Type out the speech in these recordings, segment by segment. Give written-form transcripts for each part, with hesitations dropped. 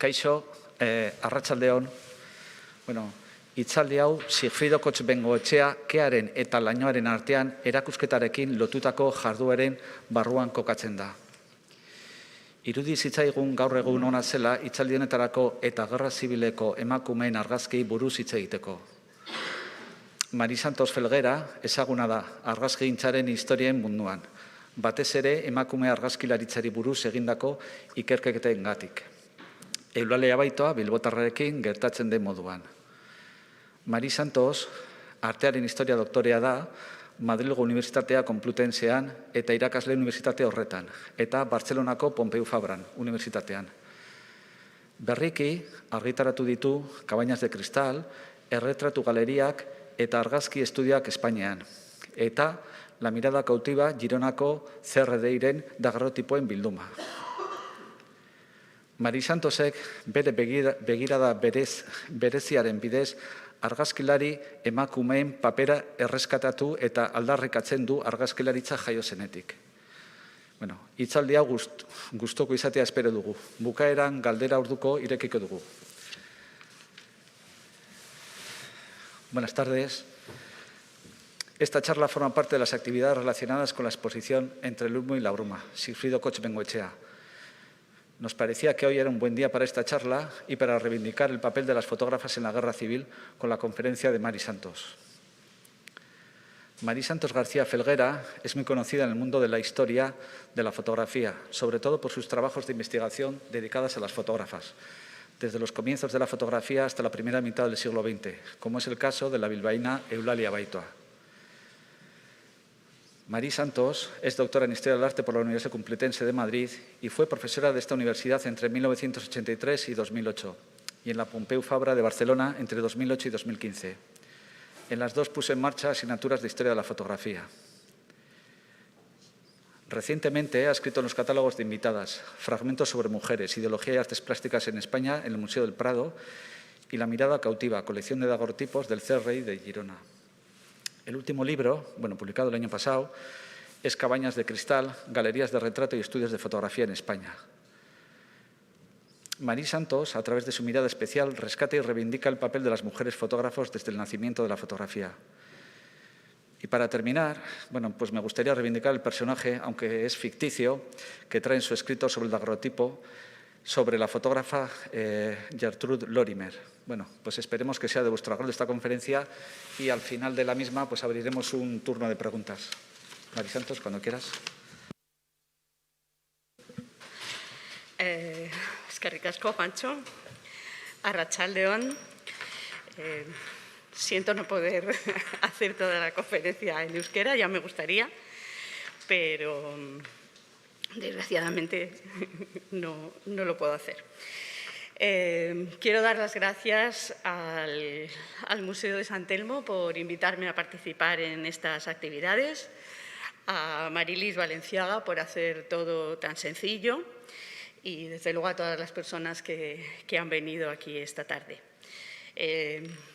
Kaixo, arratsaldeon. Hitzaldi hau Sigfrido Kotx-Bengoetxea kearen eta lainoaren artean erakusketarekin lotutako jardueren barruan kokatzen da. Irudi zitzaigun gaur egun ona zela hitzaldi honetarako eta gerra zibileko emakumeen argazkiei buruz hitz egiteko. Mari Santos Felguera ezaguna da argazkigintzaren historien munduan, batez ere emakume argazkilaritzari buruz egindako ikerketengatik. Eulalia Abaitoa bilbotarrarekin gertatzen den moduan. Mari Santos artearen historia doktorea da Madrilgo Unibertsitatea Konplutensean eta irakasle unibertsitate horretan, eta Bartzelonako Pompeu Fabran unibertsitatean. Berriki argitaratu ditu Cabañas de Cristal, erretratu galeriak eta argazki estudioak Espainian, eta La mirada cautiva Gironako CRD-iren daguerrotipoen bilduma. Mari Santosek bere begirada bereziaren bidez argazkilari emakumeen papera erreskatatu eta aldarrikatzen du argazkilaritza jaio zenetik. Hitzaldi hau gustoko izatea espero dugu. Bukaeran galdera orduko irekiko dugu. Buenas tardes. Esta charla forma parte de las actividades relacionadas con la exposición Entre el humo y la bruma, Sigfrido Kotx-Bengoetxea. Nos parecía que hoy era un buen día para esta charla y para reivindicar el papel de las fotógrafas en la guerra civil con la conferencia de Mari Santos. Mari Santos García Felguera es muy conocida en el mundo de la historia de la fotografía, sobre todo por sus trabajos de investigación dedicados a las fotógrafas, desde los comienzos de la fotografía hasta la primera mitad del siglo XX, como es el caso de la bilbaína Eulalia Abaitoa. Mari Santos es doctora en Historia del Arte por la Universidad Complutense de Madrid y fue profesora de esta universidad entre 1983 y 2008 y en la Pompeu Fabra de Barcelona entre 2008 y 2015. En las dos puso en marcha asignaturas de Historia de la Fotografía. Recientemente ha escrito en los catálogos de invitadas Fragmentos sobre mujeres, ideología y artes plásticas en España en el Museo del Prado y La mirada cautiva, colección de daguerrotipos del CRI de Girona. El último libro, publicado el año pasado, es Cabañas de Cristal, galerías de retrato y estudios de fotografía en España. Mari Santos, a través de su mirada especial, rescata y reivindica el papel de las mujeres fotógrafos desde el nacimiento de la fotografía. Y para terminar, me gustaría reivindicar el personaje, aunque es ficticio, que trae en su escrito sobre el daguerrotipo, sobre la fotógrafa Gertrude Lorimer. Esperemos que sea de vuestro agrado esta conferencia y al final de la misma abriremos un turno de preguntas. Mari Santos, cuando quieras. Eskerrik asko, Pancho. Arratsaldeon. Siento no poder hacer toda la conferencia en euskera, ya me gustaría, pero desgraciadamente no lo puedo hacer. Quiero dar las gracias al Museo de San Telmo por invitarme a participar en estas actividades, a Marilis Valenciaga por hacer todo tan sencillo y, desde luego, a todas las personas que han venido aquí esta tarde.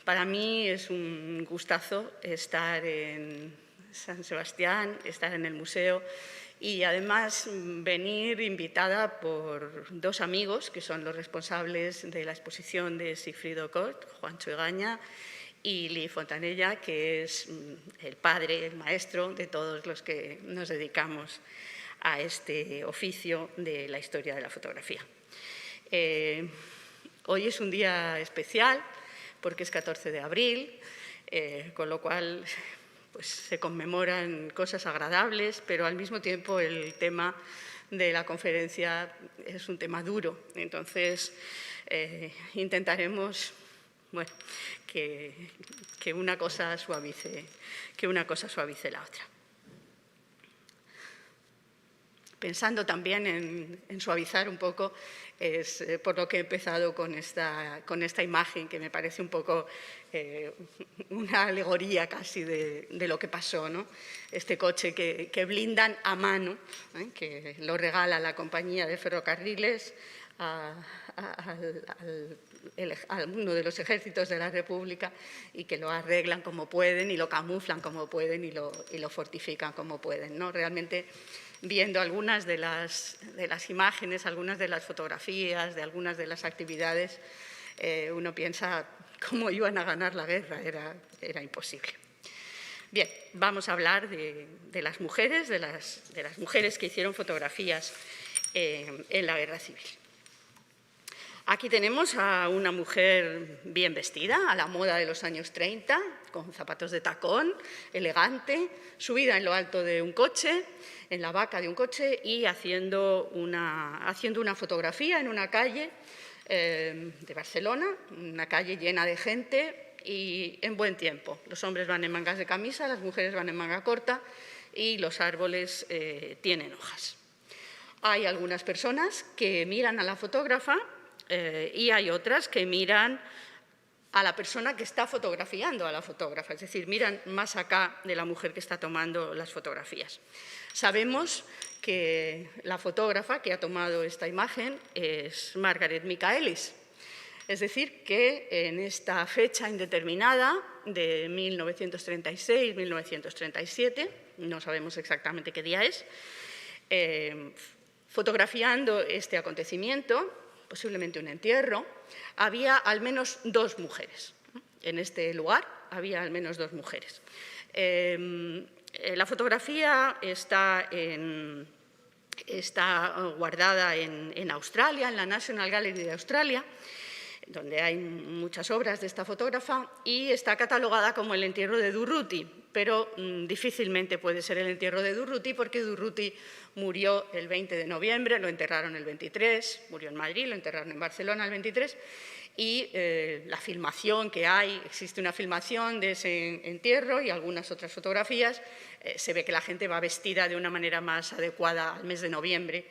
Para mí es un gustazo estar en San Sebastián, estar en el museo y, además, venir invitada por dos amigos que son los responsables de la exposición de Sigfrido Kotx, Juancho Egaña y Li Fontanella, que es el padre, el maestro de todos los que nos dedicamos a este oficio de la historia de la fotografía. Hoy es un día especial porque es 14 de abril, con lo cual se conmemoran cosas agradables, pero al mismo tiempo el tema de la conferencia es un tema duro. Entonces, intentaremos que una cosa suavice la otra. Pensando también en suavizar un poco, es por lo que he empezado con esta imagen, que me parece un poco una alegoría casi de lo que pasó, ¿no? Este coche que blindan a mano, que lo regala la compañía de ferrocarriles a uno de los ejércitos de la República y que lo arreglan como pueden y lo camuflan como pueden y lo fortifican como pueden, ¿no? Realmente viendo algunas de las imágenes, algunas de las fotografías, de algunas de las actividades, uno piensa cómo iban a ganar la guerra, era imposible. Bien, vamos a hablar de las mujeres, de las mujeres que hicieron fotografías en la Guerra Civil. Aquí tenemos a una mujer bien vestida, a la moda de los años 30, con zapatos de tacón, elegante, subida en lo alto de un coche, en la baca de un coche y haciendo una fotografía en una calle de Barcelona, una calle llena de gente y en buen tiempo. Los hombres van en mangas de camisa, las mujeres van en manga corta y los árboles tienen hojas. Hay algunas personas que miran a la fotógrafa y hay otras que miran a la persona que está fotografiando a la fotógrafa, es decir, miran más acá de la mujer que está tomando las fotografías. Sabemos que la fotógrafa que ha tomado esta imagen es Margaret Michaelis, es decir, que en esta fecha indeterminada de 1936-1937, no sabemos exactamente qué día es, fotografiando este acontecimiento, posiblemente un entierro, había al menos 2 mujeres. En este lugar había al menos 2 mujeres. La fotografía está guardada en Australia, en la National Gallery de Australia, donde hay muchas obras de esta fotógrafa, y está catalogada como el entierro de Durruti, pero difícilmente puede ser el entierro de Durruti porque Durruti murió el 20 de noviembre, lo enterraron el 23, murió en Madrid, lo enterraron en Barcelona el 23, y la filmación que hay, existe una filmación de ese entierro y algunas otras fotografías, se ve que la gente va vestida de una manera más adecuada al mes de noviembre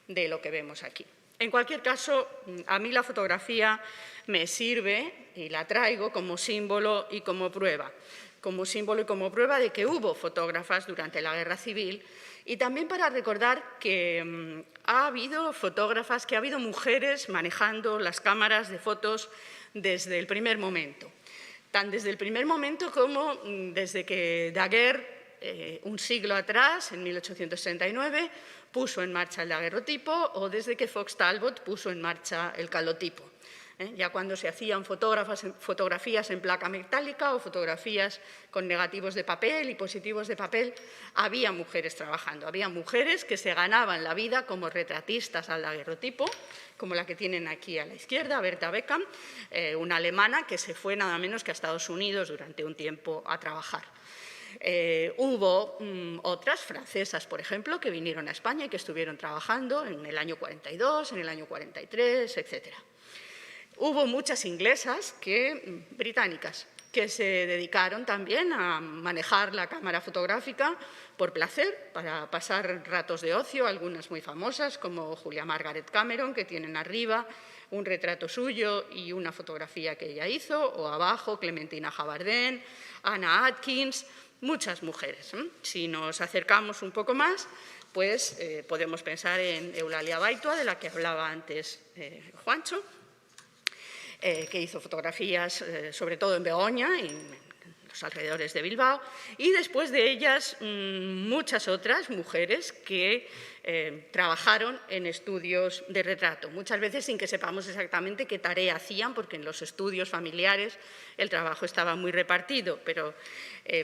de lo que vemos aquí. En cualquier caso, a mí la fotografía me sirve y la traigo como símbolo y como prueba de que hubo fotógrafas durante la Guerra Civil y también para recordar que ha habido fotógrafas, que ha habido mujeres manejando las cámaras de fotos desde el primer momento. Tan desde el primer momento como desde que Daguerre, un siglo atrás, en 1869, puso en marcha el daguerrotipo o desde que Fox Talbot puso en marcha el calotipo. Ya cuando se hacían fotografías en placa metálica o fotografías con negativos de papel y positivos de papel, había mujeres trabajando, había mujeres que se ganaban la vida como retratistas al daguerrotipo, como la que tienen aquí a la izquierda, Berta Beckham, una alemana que se fue nada menos que a Estados Unidos durante un tiempo a trabajar. Hubo otras francesas, por ejemplo, que vinieron a España y que estuvieron trabajando en el año 42, en el año 43, etcétera. Hubo muchas inglesas, británicas, que se dedicaron también a manejar la cámara fotográfica por placer, para pasar ratos de ocio, algunas muy famosas, como Julia Margaret Cameron, que tienen arriba un retrato suyo y una fotografía que ella hizo, o abajo Clementina Javardin, Anna Atkins, muchas mujeres. Si nos acercamos un poco más, pues podemos pensar en Eulalia Baitua, de la que hablaba antes Juancho, que hizo fotografías sobre todo en Begoña y en los alrededores de Bilbao, y después de ellas muchas otras mujeres que trabajaron en estudios de retrato, muchas veces sin que sepamos exactamente qué tarea hacían, porque en los estudios familiares el trabajo estaba muy repartido, pero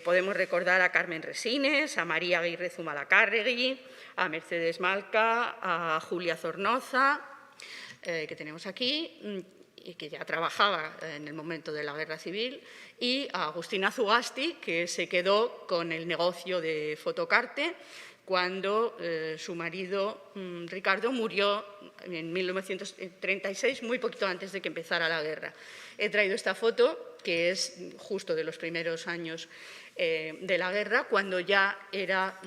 podemos recordar a Carmen Resines, a María Aguirre Zumalacárregui, a Mercedes Malca, a Julia Zornoza, que tenemos aquí, y que ya trabajaba en el momento de la Guerra Civil, y a Agustina Zugasti, que se quedó con el negocio de Fotocarte cuando su marido Ricardo murió en 1936, muy poquito antes de que empezara la guerra. He traído esta foto, que es justo de los primeros años de la guerra, cuando ya era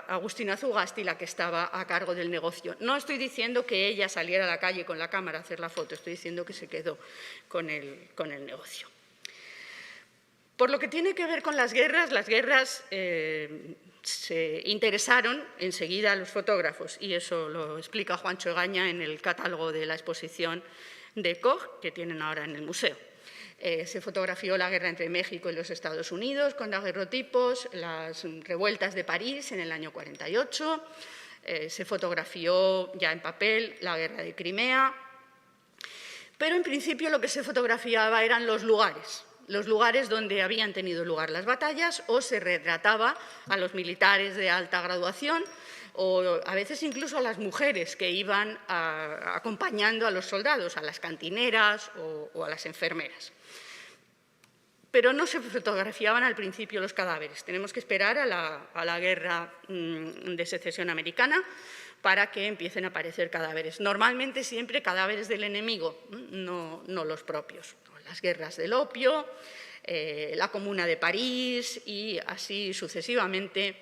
Agustina Zugasti la que estaba a cargo del negocio. No estoy diciendo que ella saliera a la calle con la cámara a hacer la foto, estoy diciendo que se quedó con el negocio. Por lo que tiene que ver con las guerras se interesaron enseguida los fotógrafos, y eso lo explica Juancho Egaña en el catálogo de la exposición de Koch, que tienen ahora en el museo. Se fotografió la guerra entre México y los Estados Unidos con daguerrotipos, las revueltas de París en el año 48, se fotografió ya en papel la guerra de Crimea, pero en principio lo que se fotografiaba eran los lugares donde habían tenido lugar las batallas, o se retrataba a los militares de alta graduación o a veces incluso a las mujeres que iban acompañando a los soldados, a las cantineras o a las enfermeras. Pero no se fotografiaban al principio los cadáveres. Tenemos que esperar a la guerra de secesión americana para que empiecen a aparecer cadáveres. Normalmente siempre cadáveres del enemigo, no los propios. Las guerras del opio, la Comuna de París y así sucesivamente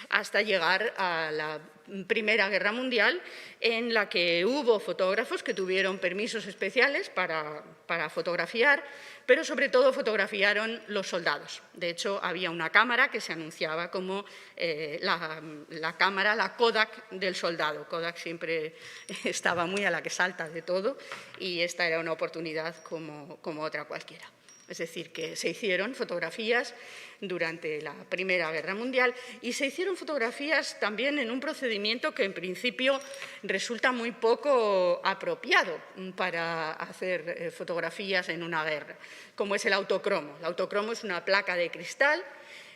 hasta llegar a la Primera Guerra Mundial, en la que hubo fotógrafos que tuvieron permisos especiales para fotografiar, pero sobre todo fotografiaron los soldados. De hecho, había una cámara que se anunciaba como la cámara, la Kodak del soldado. Kodak siempre estaba muy a la que salta de todo y esta era una oportunidad como otra cualquiera. Es decir, que se hicieron fotografías durante la Primera Guerra Mundial y se hicieron fotografías también en un procedimiento que en principio resulta muy poco apropiado para hacer fotografías en una guerra, como es el autocromo. El autocromo es una placa de cristal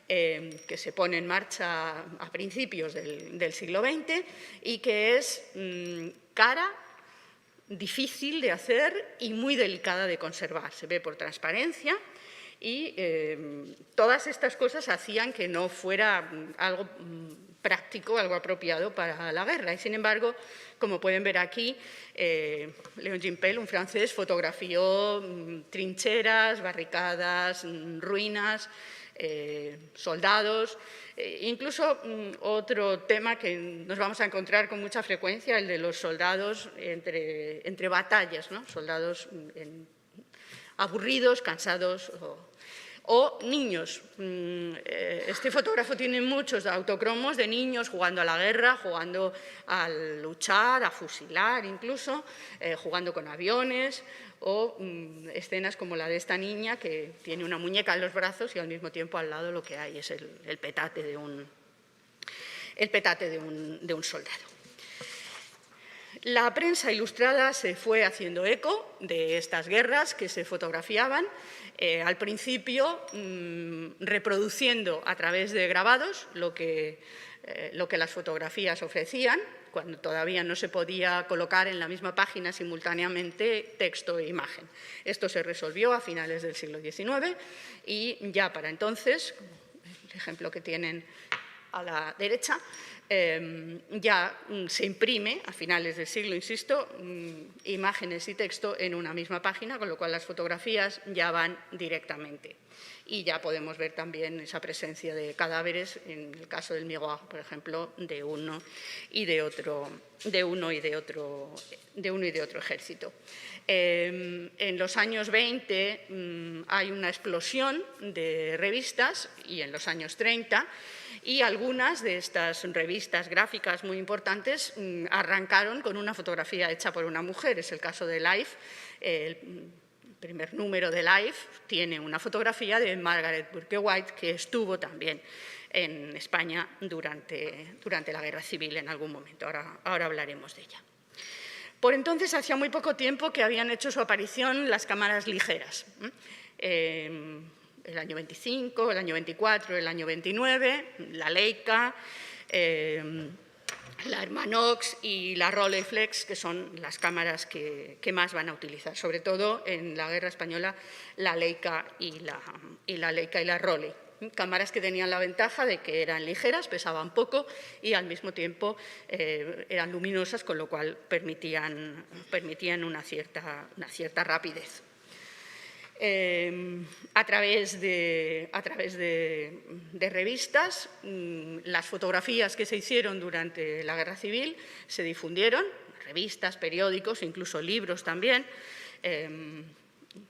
que se pone en marcha a principios del siglo XX y que es cara, difícil de hacer y muy delicada de conservar. Se ve por transparencia y todas estas cosas hacían que no fuera algo práctico, algo apropiado para la guerra. Y sin embargo, como pueden ver aquí, Léon Gimpel, un francés, fotografió trincheras, barricadas, ruinas, soldados. Incluso otro tema que nos vamos a encontrar con mucha frecuencia, el de los soldados entre batallas, ¿no? Soldados aburridos, cansados o niños. Este fotógrafo tiene muchos autocromos de niños jugando a la guerra, jugando a luchar, a fusilar incluso, jugando con aviones, o escenas como la de esta niña que tiene una muñeca en los brazos y al mismo tiempo al lado lo que hay es el petate de un soldado. La prensa ilustrada se fue haciendo eco de estas guerras que se fotografiaban, al principio reproduciendo a través de grabados lo que las fotografías ofrecían, cuando todavía no se podía colocar en la misma página simultáneamente texto e imagen. Esto se resolvió a finales del siglo XIX y ya para entonces, el ejemplo que tienen a la derecha, ya se imprime, a finales del siglo, insisto, imágenes y texto en una misma página, con lo cual las fotografías ya van directamente. Y ya podemos ver también esa presencia de cadáveres, en el caso del Miroir, por ejemplo, de uno y de otro ejército. En los años 20 hay una explosión de revistas y en los años 30 y algunas de estas revistas gráficas muy importantes arrancaron con una fotografía hecha por una mujer. Es el caso de Life. El primer número de Life tiene una fotografía de Margaret Burke White, que estuvo también en España durante la Guerra Civil en algún momento. Ahora hablaremos de ella. Por entonces, hacía muy poco tiempo que habían hecho su aparición las cámaras ligeras. El año 25, el año 24, el año 29, la Leica, la Hermanox y la Rolleiflex, que son las cámaras que más van a utilizar, sobre todo en la Guerra Española, la Leica y la Rollei. Cámaras que tenían la ventaja de que eran ligeras, pesaban poco y al mismo tiempo eran luminosas, con lo cual permitían una cierta rapidez. A través de revistas, las fotografías que se hicieron durante la Guerra Civil se difundieron, revistas, periódicos, incluso libros también,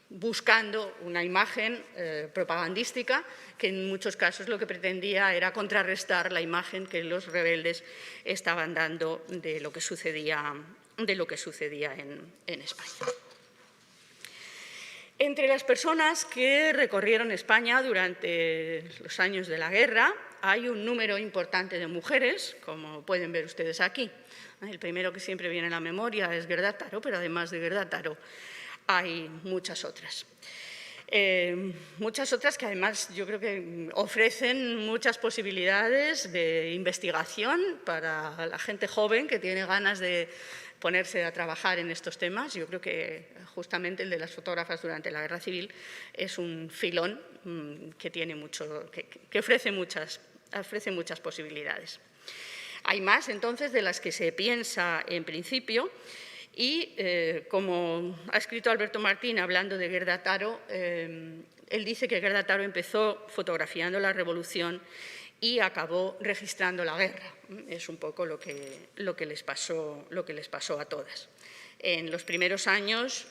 buscando una imagen propagandística que en muchos casos lo que pretendía era contrarrestar la imagen que los rebeldes estaban dando de lo que sucedía en España. Entre las personas que recorrieron España durante los años de la guerra hay un número importante de mujeres, como pueden ver ustedes aquí. El primero que siempre viene a la memoria es Gerda Taro, pero además de Gerda Taro hay muchas otras. Muchas otras que además yo creo que ofrecen muchas posibilidades de investigación para la gente joven que tiene ganas de ponerse a trabajar en estos temas. Yo creo que justamente el de las fotógrafas durante la Guerra Civil es un filón que tiene mucho, que ofrece muchas posibilidades. Hay más, entonces, de las que se piensa en principio y, como ha escrito Alberto Martín hablando de Gerda Taro, él dice que Gerda Taro empezó fotografiando la Revolución y acabó registrando la guerra. Es un poco lo que les pasó a todas. En los primeros años,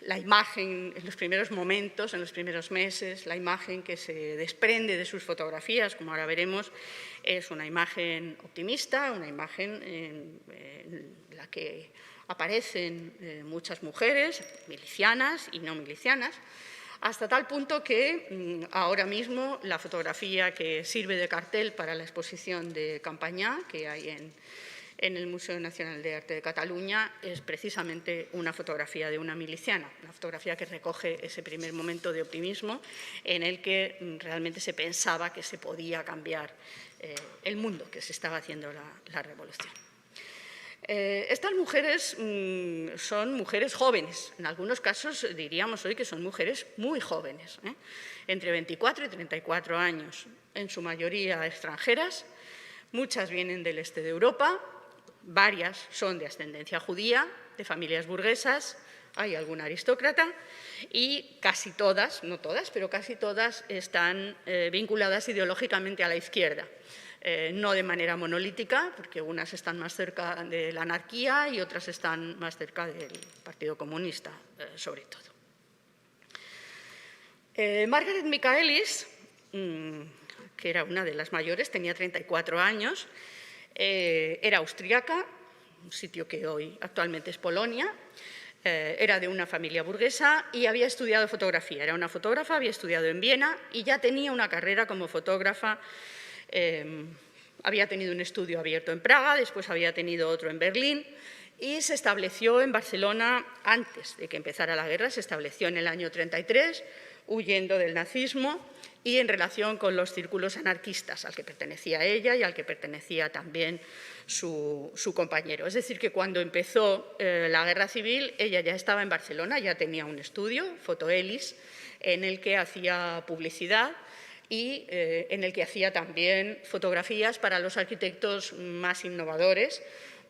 la imagen, en los primeros momentos, en los primeros meses, la imagen que se desprende de sus fotografías, como ahora veremos, es una imagen optimista, una imagen en la que aparecen muchas mujeres, milicianas y no milicianas, hasta tal punto que ahora mismo la fotografía que sirve de cartel para la exposición de Campañá, que hay en el Museo Nacional de Arte de Cataluña, es precisamente una fotografía de una miliciana, una fotografía que recoge ese primer momento de optimismo en el que realmente se pensaba que se podía cambiar el mundo, que se estaba haciendo la revolución. Estas mujeres son mujeres jóvenes, en algunos casos diríamos hoy que son mujeres muy jóvenes, entre 24 y 34 años, en su mayoría extranjeras, muchas vienen del este de Europa, varias son de ascendencia judía, de familias burguesas, hay alguna aristócrata y casi todas, no todas, pero casi todas están vinculadas ideológicamente a la izquierda. No de manera monolítica, porque unas están más cerca de la anarquía y otras están más cerca del Partido Comunista, sobre todo. Margaret Michaelis, que era una de las mayores, tenía 34 años, era austríaca, un sitio que hoy actualmente es Polonia, era de una familia burguesa y había estudiado fotografía. Era una fotógrafa, había estudiado en Viena y ya tenía una carrera como fotógrafa. Había tenido un estudio abierto en Praga, después había tenido otro en Berlín y se estableció en Barcelona antes de que empezara la guerra, se estableció en el año 33, huyendo del nazismo y en relación con los círculos anarquistas al que pertenecía ella y al que pertenecía también su compañero. Es decir, que cuando empezó la guerra civil, ella ya estaba en Barcelona, ya tenía un estudio, Fotoelis, en el que hacía publicidad y en el que hacía también fotografías para los arquitectos más innovadores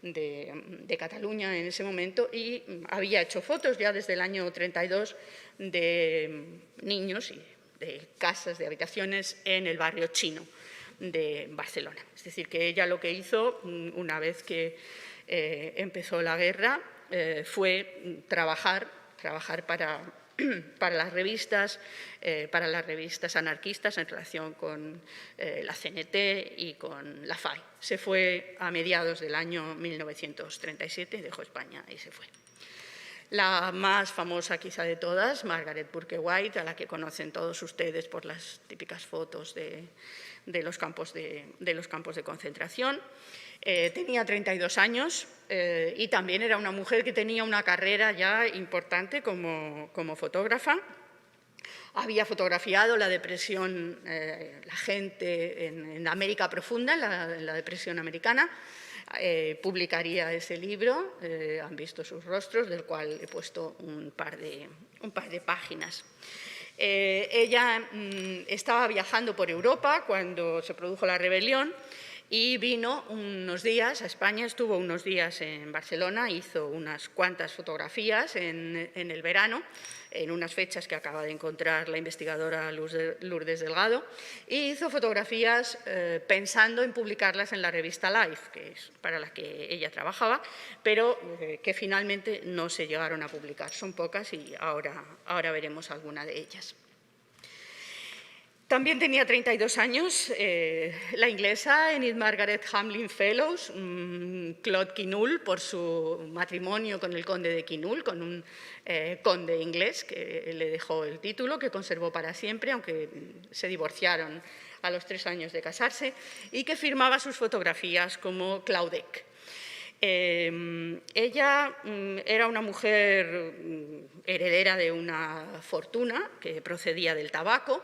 de Cataluña en ese momento y había hecho fotos ya desde el año 32 de niños y de casas, de habitaciones en el barrio chino de Barcelona. Es decir, que ella lo que hizo una vez que empezó la guerra fue trabajar para las revistas anarquistas en relación con la CNT y con la FAI. Se fue a mediados del año 1937, dejó España y se fue. La más famosa quizá de todas, Margaret Burke White, a la que conocen todos ustedes por las típicas fotos de los campos de concentración. Tenía 32 años y también era una mujer que tenía una carrera ya importante como fotógrafa. Había fotografiado la depresión, la gente en América profunda, en la depresión americana. Publicaría ese libro, han visto sus rostros, del cual he puesto un par de páginas. Ella estaba viajando por Europa cuando se produjo la rebelión y vino unos días a España, estuvo unos días en Barcelona, hizo unas cuantas fotografías en el verano, en unas fechas que acaba de encontrar la investigadora Lourdes Delgado, y hizo fotografías pensando en publicarlas en la revista Life, que es para la que ella trabajaba, pero que finalmente no se llegaron a publicar. Son pocas y ahora veremos alguna de ellas. También tenía 32 años la inglesa Enid Margaret Hamlin Fellows, Claude Quinault, por su matrimonio con el conde de Quinault, con un conde inglés que le dejó el título, que conservó para siempre, aunque se divorciaron a los 3 años de casarse, y que firmaba sus fotografías como Claudette. Ella era una mujer heredera de una fortuna que procedía del tabaco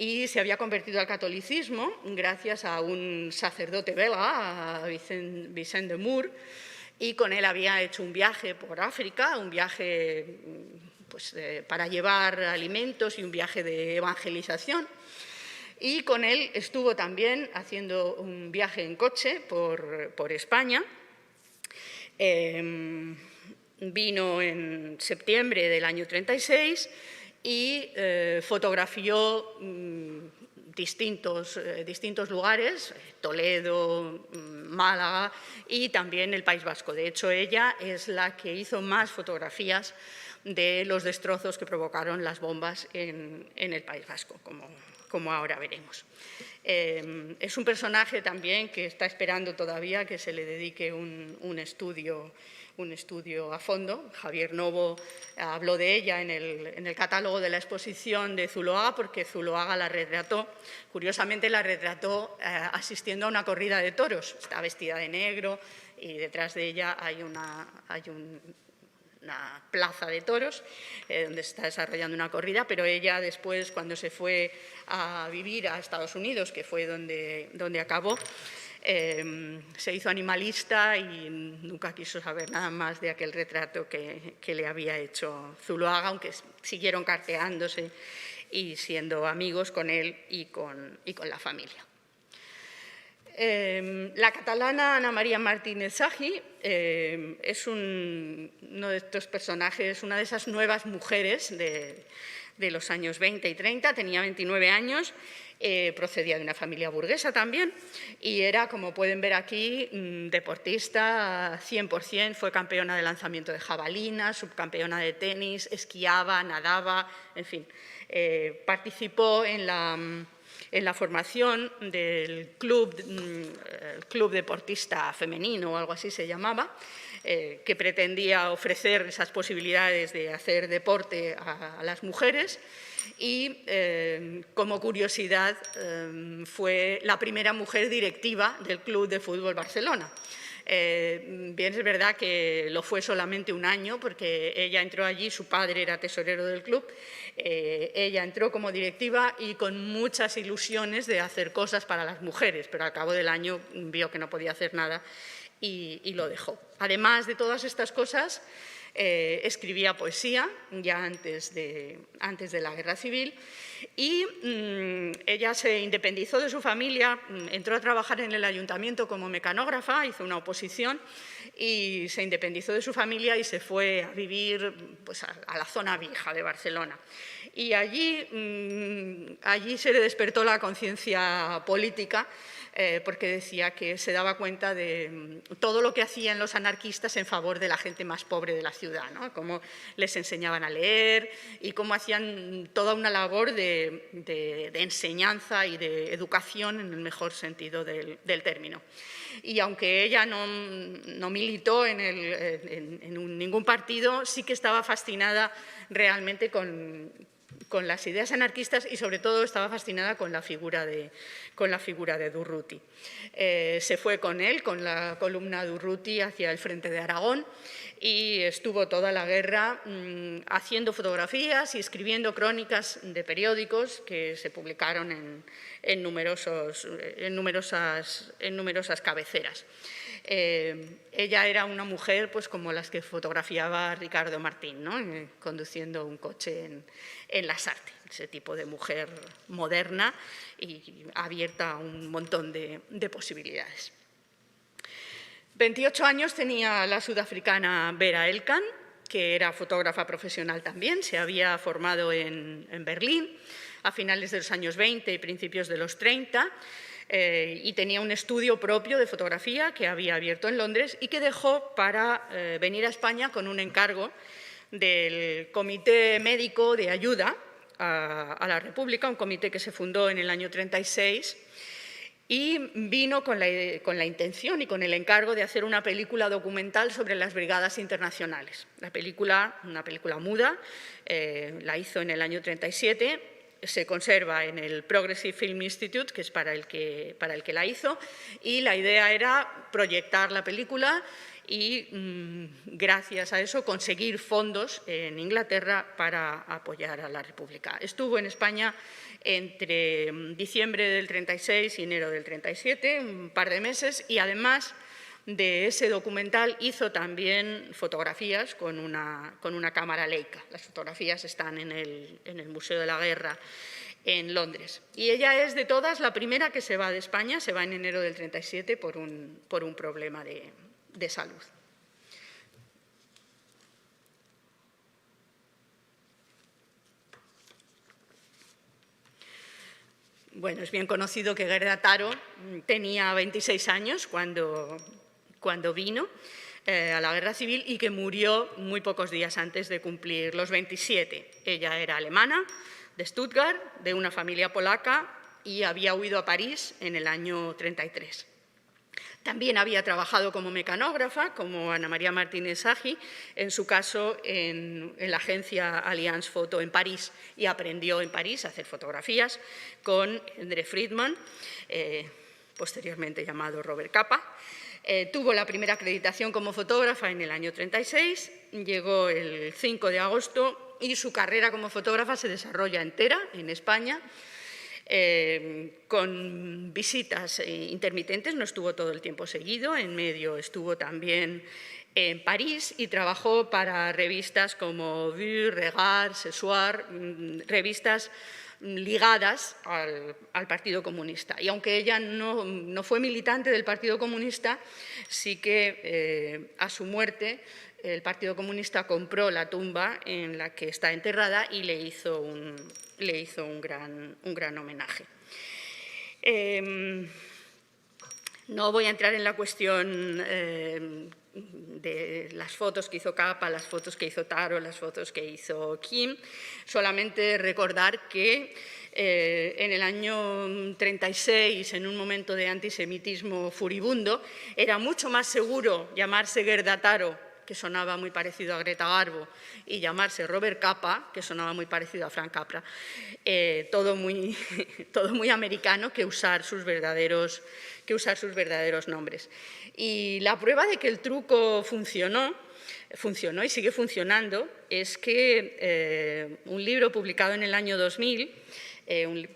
y se había convertido al catolicismo gracias a un sacerdote belga, a Vicent de Mour, y con él había hecho un viaje por África, un viaje pues, para llevar alimentos y un viaje de evangelización. Y con él estuvo también haciendo un viaje en coche por España. Vino en septiembre del año 36 y fotografió distintos lugares, Toledo, Málaga y también el País Vasco. De hecho, ella es la que hizo más fotografías de los destrozos que provocaron las bombas en el País Vasco, como ahora veremos. Es un personaje también que está esperando todavía que se le dedique un estudio a fondo. Javier Novo habló de ella en el catálogo de la exposición de Zuloaga, porque Zuloaga la retrató. Curiosamente la retrató asistiendo a una corrida de toros. Está vestida de negro y detrás de ella hay una plaza de toros donde se está desarrollando una corrida, pero ella después, cuando se fue a vivir a Estados Unidos, que fue donde acabó, se hizo animalista y nunca quiso saber nada más de aquel retrato que le había hecho Zuloaga, aunque siguieron carteándose y siendo amigos con él y con la familia. La catalana Ana María Martínez Sagi es uno de estos personajes, una de esas nuevas mujeres de los años 20 y 30, tenía 29 años, procedía de una familia burguesa también y era, como pueden ver aquí, deportista 100%, fue campeona de lanzamiento de jabalina, subcampeona de tenis, esquiaba, nadaba, en fin, participó en la formación del club deportista femenino o algo así se llamaba, que pretendía ofrecer esas posibilidades de hacer deporte a las mujeres y, como curiosidad, fue la primera mujer directiva del Club de Fútbol Barcelona. Bien, es verdad que lo fue solamente un año porque ella entró allí, su padre era tesorero del club, ella entró como directiva y con muchas ilusiones de hacer cosas para las mujeres, pero al cabo del año vio que no podía hacer nada y lo dejó. Además de todas estas cosas, escribía poesía ya antes de la Guerra Civil y ella se independizó de su familia, entró a trabajar en el ayuntamiento como mecanógrafa, hizo una oposición y se independizó de su familia y se fue a vivir pues, a la zona vieja de Barcelona. Y allí se le despertó la conciencia política porque decía que se daba cuenta de todo lo que hacían los anarquistas en favor de la gente más pobre de la ciudad, ¿no? Cómo les enseñaban a leer y cómo hacían toda una labor de enseñanza y de educación en el mejor sentido del término. Y aunque ella no militó en ningún partido, sí que estaba fascinada realmente con las ideas anarquistas y sobre todo estaba fascinada con la figura de Durruti. Se fue con él, con la columna Durruti, hacia el frente de Aragón y estuvo toda la guerra haciendo fotografías y escribiendo crónicas de periódicos que se publicaron en numerosas cabeceras. Ella era una mujer pues, como las que fotografiaba Ricardo Martín, ¿no? Conduciendo un coche en Lasarte, ese tipo de mujer moderna y abierta a un montón de posibilidades. 28 años tenía la sudafricana Vera Elkan, que era fotógrafa profesional también, se había formado en Berlín a finales de los años 20 y principios de los 30, y tenía un estudio propio de fotografía que había abierto en Londres y que dejó para venir a España con un encargo del Comité Médico de Ayuda a la República, un comité que se fundó en el año 36 y vino con la intención y con el encargo de hacer una película documental sobre las brigadas internacionales. La película, una película muda, la hizo en el año 37, se conserva en el Progressive Film Institute, que es para el que la hizo, y la idea era proyectar la película y, gracias a eso, conseguir fondos en Inglaterra para apoyar a la República. Estuvo en España entre diciembre del 36 y enero del 37, un par de meses, y además de ese documental hizo también fotografías con una cámara Leica. Las fotografías están en el Museo de la Guerra en Londres. Y ella es de todas la primera que se va de España, se va en enero del 37 por un problema de salud. Bueno, es bien conocido que Gerda Taro tenía 26 años cuando vino a la Guerra Civil y que murió muy pocos días antes de cumplir los 27. Ella era alemana, de Stuttgart, de una familia polaca y había huido a París en el año 33. También había trabajado como mecanógrafa, como Ana María Martínez Sagi, en su caso en la agencia Allianz Photo en París, y aprendió en París a hacer fotografías con Endre Friedman, posteriormente llamado Robert Capa. Tuvo la primera acreditación como fotógrafa en el año 36, llegó el 5 de agosto y su carrera como fotógrafa se desarrolla entera en España, con visitas intermitentes, no estuvo todo el tiempo seguido, en medio estuvo también en París y trabajó para revistas como Vue, Regard, Ce Soir, revistas ligadas al Partido Comunista. Y aunque ella no fue militante del Partido Comunista, sí que a su muerte el Partido Comunista compró la tumba en la que está enterrada y le hizo un gran homenaje. No voy a entrar en la cuestión de las fotos que hizo Capa, las fotos que hizo Taro, las fotos que hizo Kim, solamente recordar que en el año 36, en un momento de antisemitismo furibundo, era mucho más seguro llamarse Gerda Taro, que sonaba muy parecido a Greta Garbo, y llamarse Robert Capa, que sonaba muy parecido a Frank Capra, todo muy americano, que usar sus verdaderos nombres. Y la prueba de que el truco funcionó y sigue funcionando es que un libro publicado en el año 2000,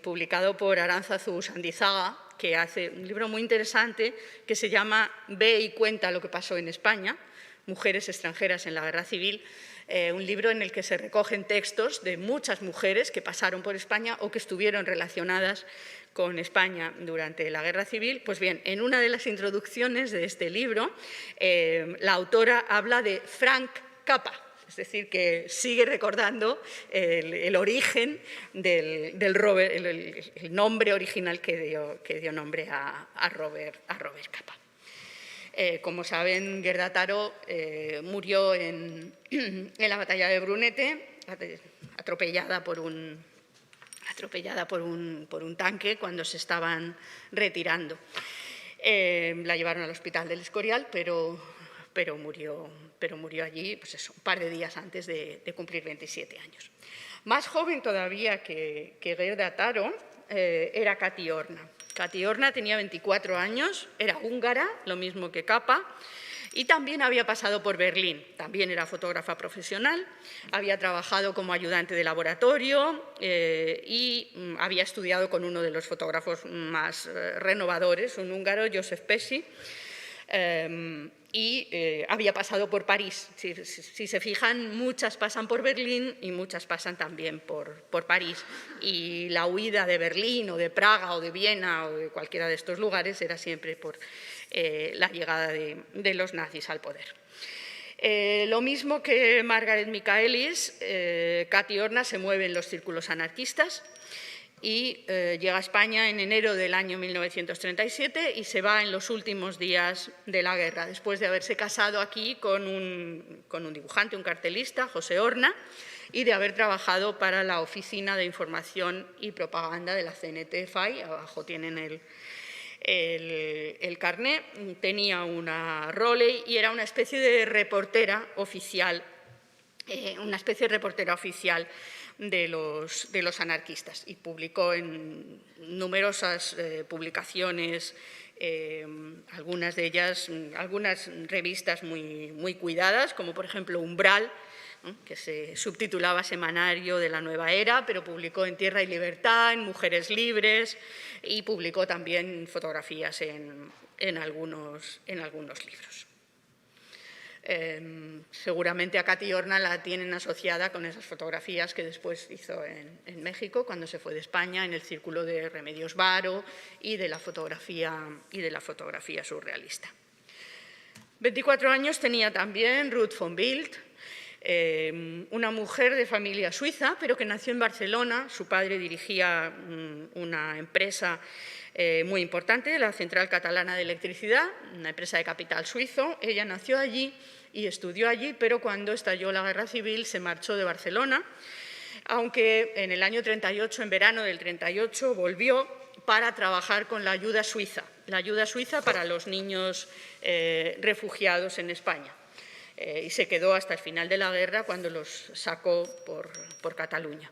publicado por Arantzazu Sandizaga, que hace un libro muy interesante que se llama Ve y cuenta lo que pasó en España, Mujeres extranjeras en la Guerra Civil, un libro en el que se recogen textos de muchas mujeres que pasaron por España o que estuvieron relacionadas con España durante la Guerra Civil. Pues bien, en una de las introducciones de este libro, la autora habla de Frank Capa, es decir, que sigue recordando el origen del Robert, el nombre original que dio nombre a Robert Capa. Como saben, Gerda Taro murió en la batalla de Brunete, atropellada por un tanque cuando se estaban retirando. La llevaron al hospital del Escorial, pero murió allí, pues eso, un par de días antes de cumplir 27 años. Más joven todavía que Gerda Taro era Kati Orna. Kati Orna tenía 24 años, era húngara, lo mismo que Capa, y también había pasado por Berlín. También era fotógrafa profesional, había trabajado como ayudante de laboratorio y había estudiado con uno de los fotógrafos más renovadores, un húngaro, Josef Pesci, y había pasado por París. Si se fijan, muchas pasan por Berlín y muchas pasan también por París. Y la huida de Berlín o de Praga o de Viena o de cualquiera de estos lugares era siempre por la llegada de los nazis al poder. Lo mismo que Margaret Michaelis, Kati Orna se mueve en los círculos anarquistas y llega a España en enero del año 1937 y se va en los últimos días de la guerra, después de haberse casado aquí con un dibujante, un cartelista, José Horna, y de haber trabajado para la Oficina de Información y Propaganda de la CNT-FAI. Abajo tienen el carné. Tenía una Rowley y era una especie de reportera oficial, de los anarquistas, y publicó en numerosas publicaciones, algunas de ellas, algunas revistas muy cuidadas, como por ejemplo Umbral, que se subtitulaba Semanario de la Nueva Era, pero publicó en Tierra y Libertad, en Mujeres Libres, y publicó también fotografías en algunos libros. Seguramente a Katy Horna la tienen asociada con esas fotografías que después hizo en México, cuando se fue de España, en el círculo de Remedios Varo y de la fotografía surrealista. 24 años tenía también Ruth von Bildt, una mujer de familia suiza, pero que nació en Barcelona. Su padre dirigía una empresa muy importante, la Central Catalana de Electricidad, una empresa de capital suizo. Ella nació allí y estudió allí, pero cuando estalló la Guerra Civil se marchó de Barcelona, aunque en el año 38, en verano del 38, volvió para trabajar con la ayuda suiza para los niños refugiados en España. Y se quedó hasta el final de la guerra, cuando los sacó por Cataluña.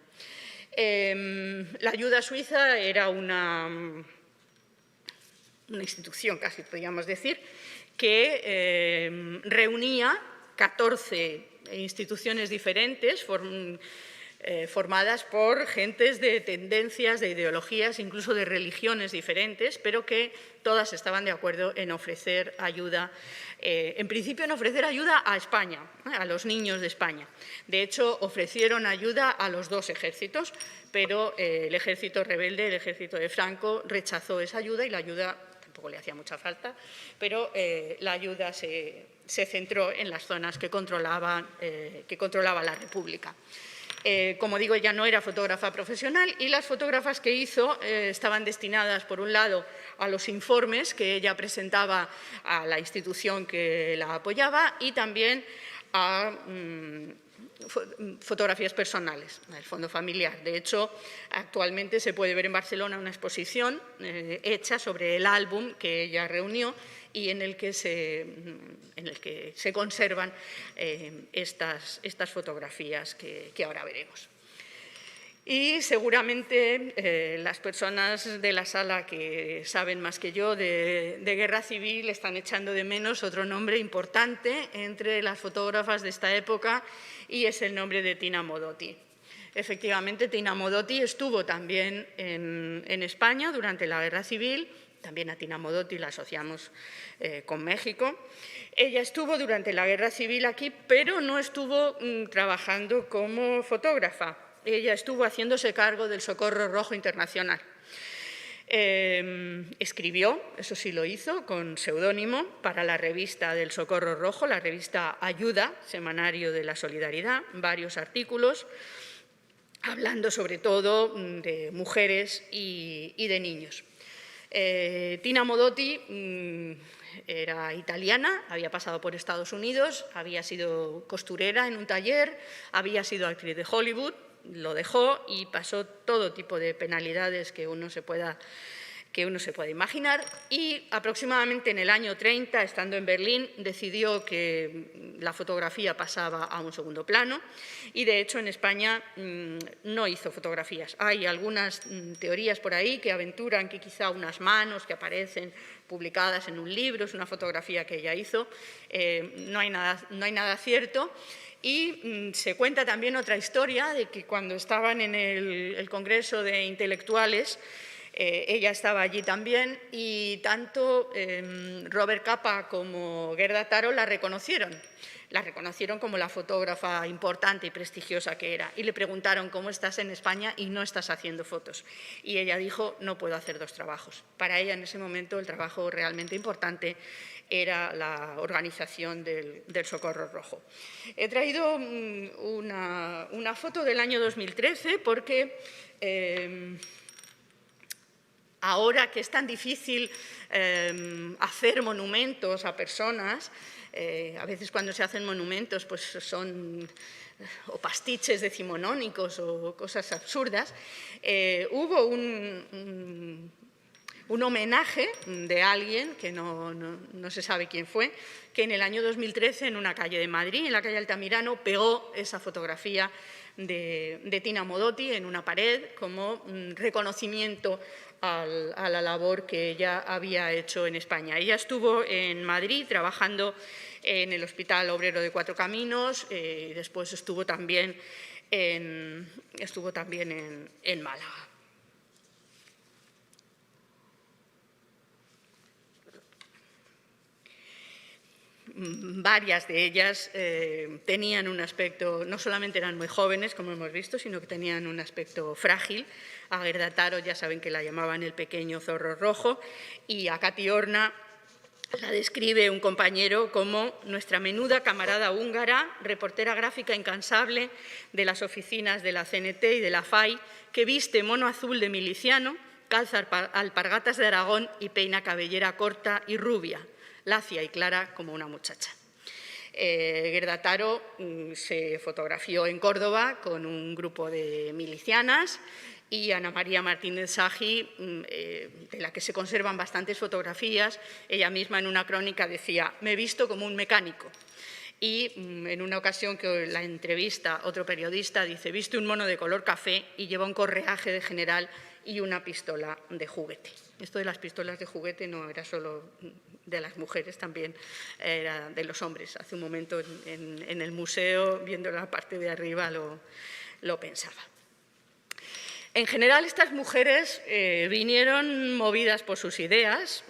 La ayuda suiza era una institución, casi podríamos decir, que reunía 14 instituciones diferentes formadas por gentes de tendencias, de ideologías, incluso de religiones diferentes, pero que todas estaban de acuerdo en ofrecer ayuda, en principio en ofrecer ayuda a España, a los niños de España. De hecho, ofrecieron ayuda a los dos ejércitos, pero el ejército rebelde, el ejército de Franco, rechazó esa ayuda, y la ayuda tampoco le hacía mucha falta, pero la ayuda se centró en las zonas que controlaba la República. Como digo, ella no era fotógrafa profesional, y las fotógrafas que hizo estaban destinadas, por un lado, a los informes que ella presentaba a la institución que la apoyaba, y también a fotografías personales, el fondo familiar. De hecho, actualmente se puede ver en Barcelona una exposición hecha sobre el álbum que ella reunió y en el que se conservan estas fotografías que ahora veremos. Y seguramente las personas de la sala que saben más que yo de guerra civil están echando de menos otro nombre importante entre las fotógrafas de esta época, y es el nombre de Tina Modotti. Efectivamente, Tina Modotti estuvo también en España durante la guerra civil. También a Tina Modotti la asociamos con México. Ella estuvo durante la guerra civil aquí, pero no estuvo trabajando como fotógrafa. Ella estuvo haciéndose cargo del Socorro Rojo Internacional. Escribió, eso sí lo hizo, con seudónimo para la revista del Socorro Rojo, la revista Ayuda, Semanario de la Solidaridad, varios artículos, hablando sobre todo de mujeres y de niños. Tina Modotti era italiana, había pasado por Estados Unidos, había sido costurera en un taller, había sido actriz de Hollywood, lo dejó y pasó todo tipo de penalidades que uno se pueda imaginar, y aproximadamente en el año 30, estando en Berlín, decidió que la fotografía pasaba a un segundo plano, y de hecho en España no hizo fotografías. Hay algunas teorías por ahí que aventuran que quizá unas manos que aparecen publicadas en un libro es una fotografía que ella hizo. No hay nada cierto. Y se cuenta también otra historia de que cuando estaban en el Congreso de Intelectuales, ella estaba allí también, y tanto Robert Capa como Gerda Taro la reconocieron como la fotógrafa importante y prestigiosa que era, y le preguntaron: ¿cómo estás en España y no estás haciendo fotos? Y ella dijo: no puedo hacer dos trabajos. Para ella en ese momento el trabajo realmente importante era la organización del Socorro Rojo. He traído una foto del año 2013 porque Ahora que es tan difícil hacer monumentos a personas, a veces cuando se hacen monumentos pues son o pastiches decimonónicos o cosas absurdas, hubo un homenaje de alguien, que no se sabe quién fue, que en el año 2013 en una calle de Madrid, en la calle Altamirano, pegó esa fotografía de Tina Modotti en una pared como reconocimiento a la labor que ella había hecho en España. Ella estuvo en Madrid trabajando en el Hospital Obrero de Cuatro Caminos, y después estuvo también en Málaga. Varias de ellas tenían un aspecto, no solamente eran muy jóvenes, como hemos visto, sino que tenían un aspecto frágil. A Gerda Taro ya saben que la llamaban el pequeño zorro rojo, y a Katy Horna la describe un compañero como nuestra menuda camarada húngara, reportera gráfica incansable de las oficinas de la CNT y de la FAI, que viste mono azul de miliciano, calza alpargatas de Aragón y peina cabellera corta y rubia, lacia y clara como una muchacha. Gerda Taro se fotografió en Córdoba con un grupo de milicianas, y Ana María Martínez Sagi, de la que se conservan bastantes fotografías. Ella misma en una crónica decía: me he visto como un mecánico. Y en una ocasión que la entrevista otro periodista dice: viste un mono de color café y lleva un correaje de general y una pistola de juguete. Esto de las pistolas de juguete no era solo de las mujeres, también era de los hombres. Hace un momento en el museo, viendo la parte de arriba, lo pensaba. En general, estas mujeres vinieron movidas por sus ideas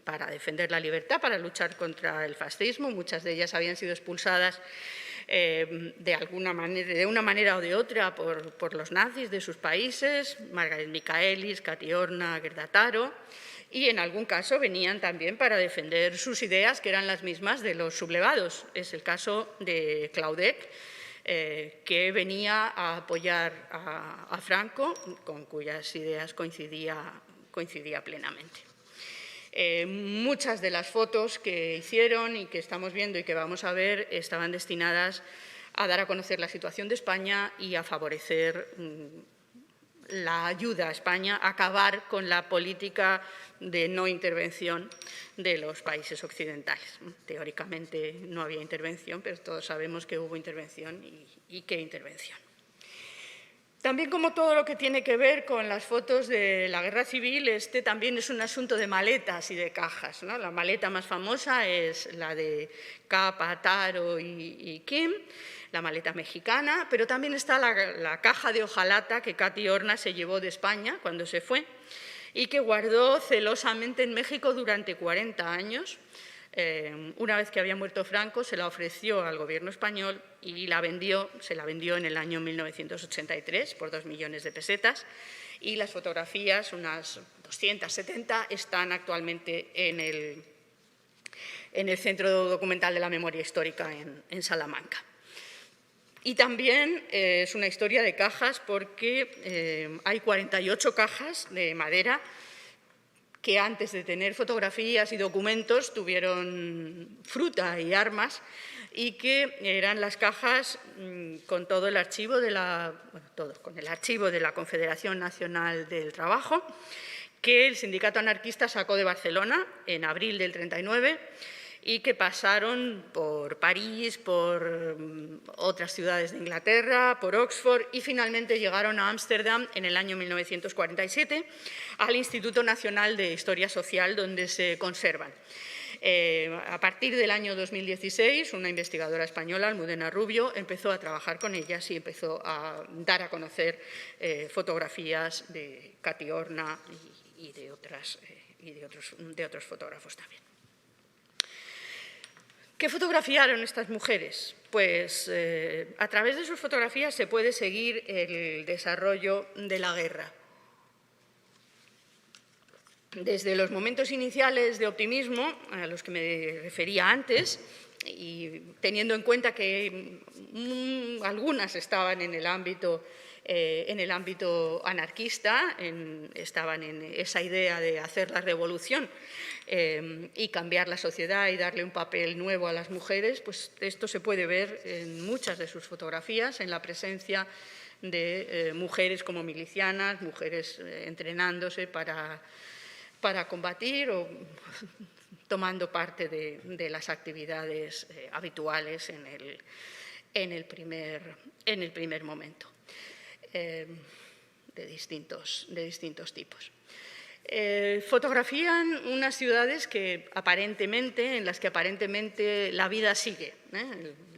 para defender la libertad, para luchar contra el fascismo. Muchas de ellas habían sido expulsadas de una manera o de otra por los nazis de sus países, Margaret Michaelis, Katy Horna, Gerda Taro, y en algún caso venían también para defender sus ideas, que eran las mismas de los sublevados. Es el caso de Claudette, que venía a apoyar a Franco, con cuyas ideas coincidía plenamente. Muchas de las fotos que hicieron y que estamos viendo y que vamos a ver estaban destinadas a dar a conocer la situación de España y a favorecer la ayuda a España a acabar con la política de no intervención de los países occidentales. Teóricamente no había intervención, pero todos sabemos que hubo intervención y qué intervención. También, como todo lo que tiene que ver con las fotos de la guerra civil, este también es un asunto de maletas y de cajas, ¿no? La maleta más famosa es la de Capa, Taro y Kim, la maleta mexicana, pero también está la caja de hojalata que Katy Horna se llevó de España cuando se fue y que guardó celosamente en México durante 40 años. Una vez que había muerto Franco, se la ofreció al gobierno español y se la vendió en el año 1983 por 2 millones de pesetas, y las fotografías, unas 270, están actualmente en el Centro Documental de la Memoria Histórica en Salamanca. Y también es una historia de cajas, porque hay 48 cajas de madera que antes de tener fotografías y documentos tuvieron fruta y armas, y que eran las cajas con todo el archivo con el archivo de la Confederación Nacional del Trabajo, que el sindicato anarquista sacó de Barcelona en abril del 39, y que pasaron por París, por otras ciudades de Inglaterra, por Oxford, y finalmente llegaron a Ámsterdam en el año 1947 al Instituto Nacional de Historia Social, donde se conservan. A partir del año 2016, una investigadora española, Almudena Rubio, empezó a trabajar con ellas y empezó a dar a conocer fotografías de Katy Horna y de otros fotógrafos también. ¿Qué fotografiaron estas mujeres? Pues a través de sus fotografías se puede seguir el desarrollo de la guerra. Desde los momentos iniciales de optimismo, a los que me refería antes, teniendo en cuenta que algunas estaban en el ámbito anarquista, estaban en esa idea de hacer la revolución y cambiar la sociedad y darle un papel nuevo a las mujeres, pues esto se puede ver en muchas de sus fotografías, en la presencia de mujeres como milicianas, mujeres entrenándose para combatir o tomando parte de las actividades habituales en el primer momento, de distintos tipos. Fotografían unas ciudades en las que aparentemente la vida sigue.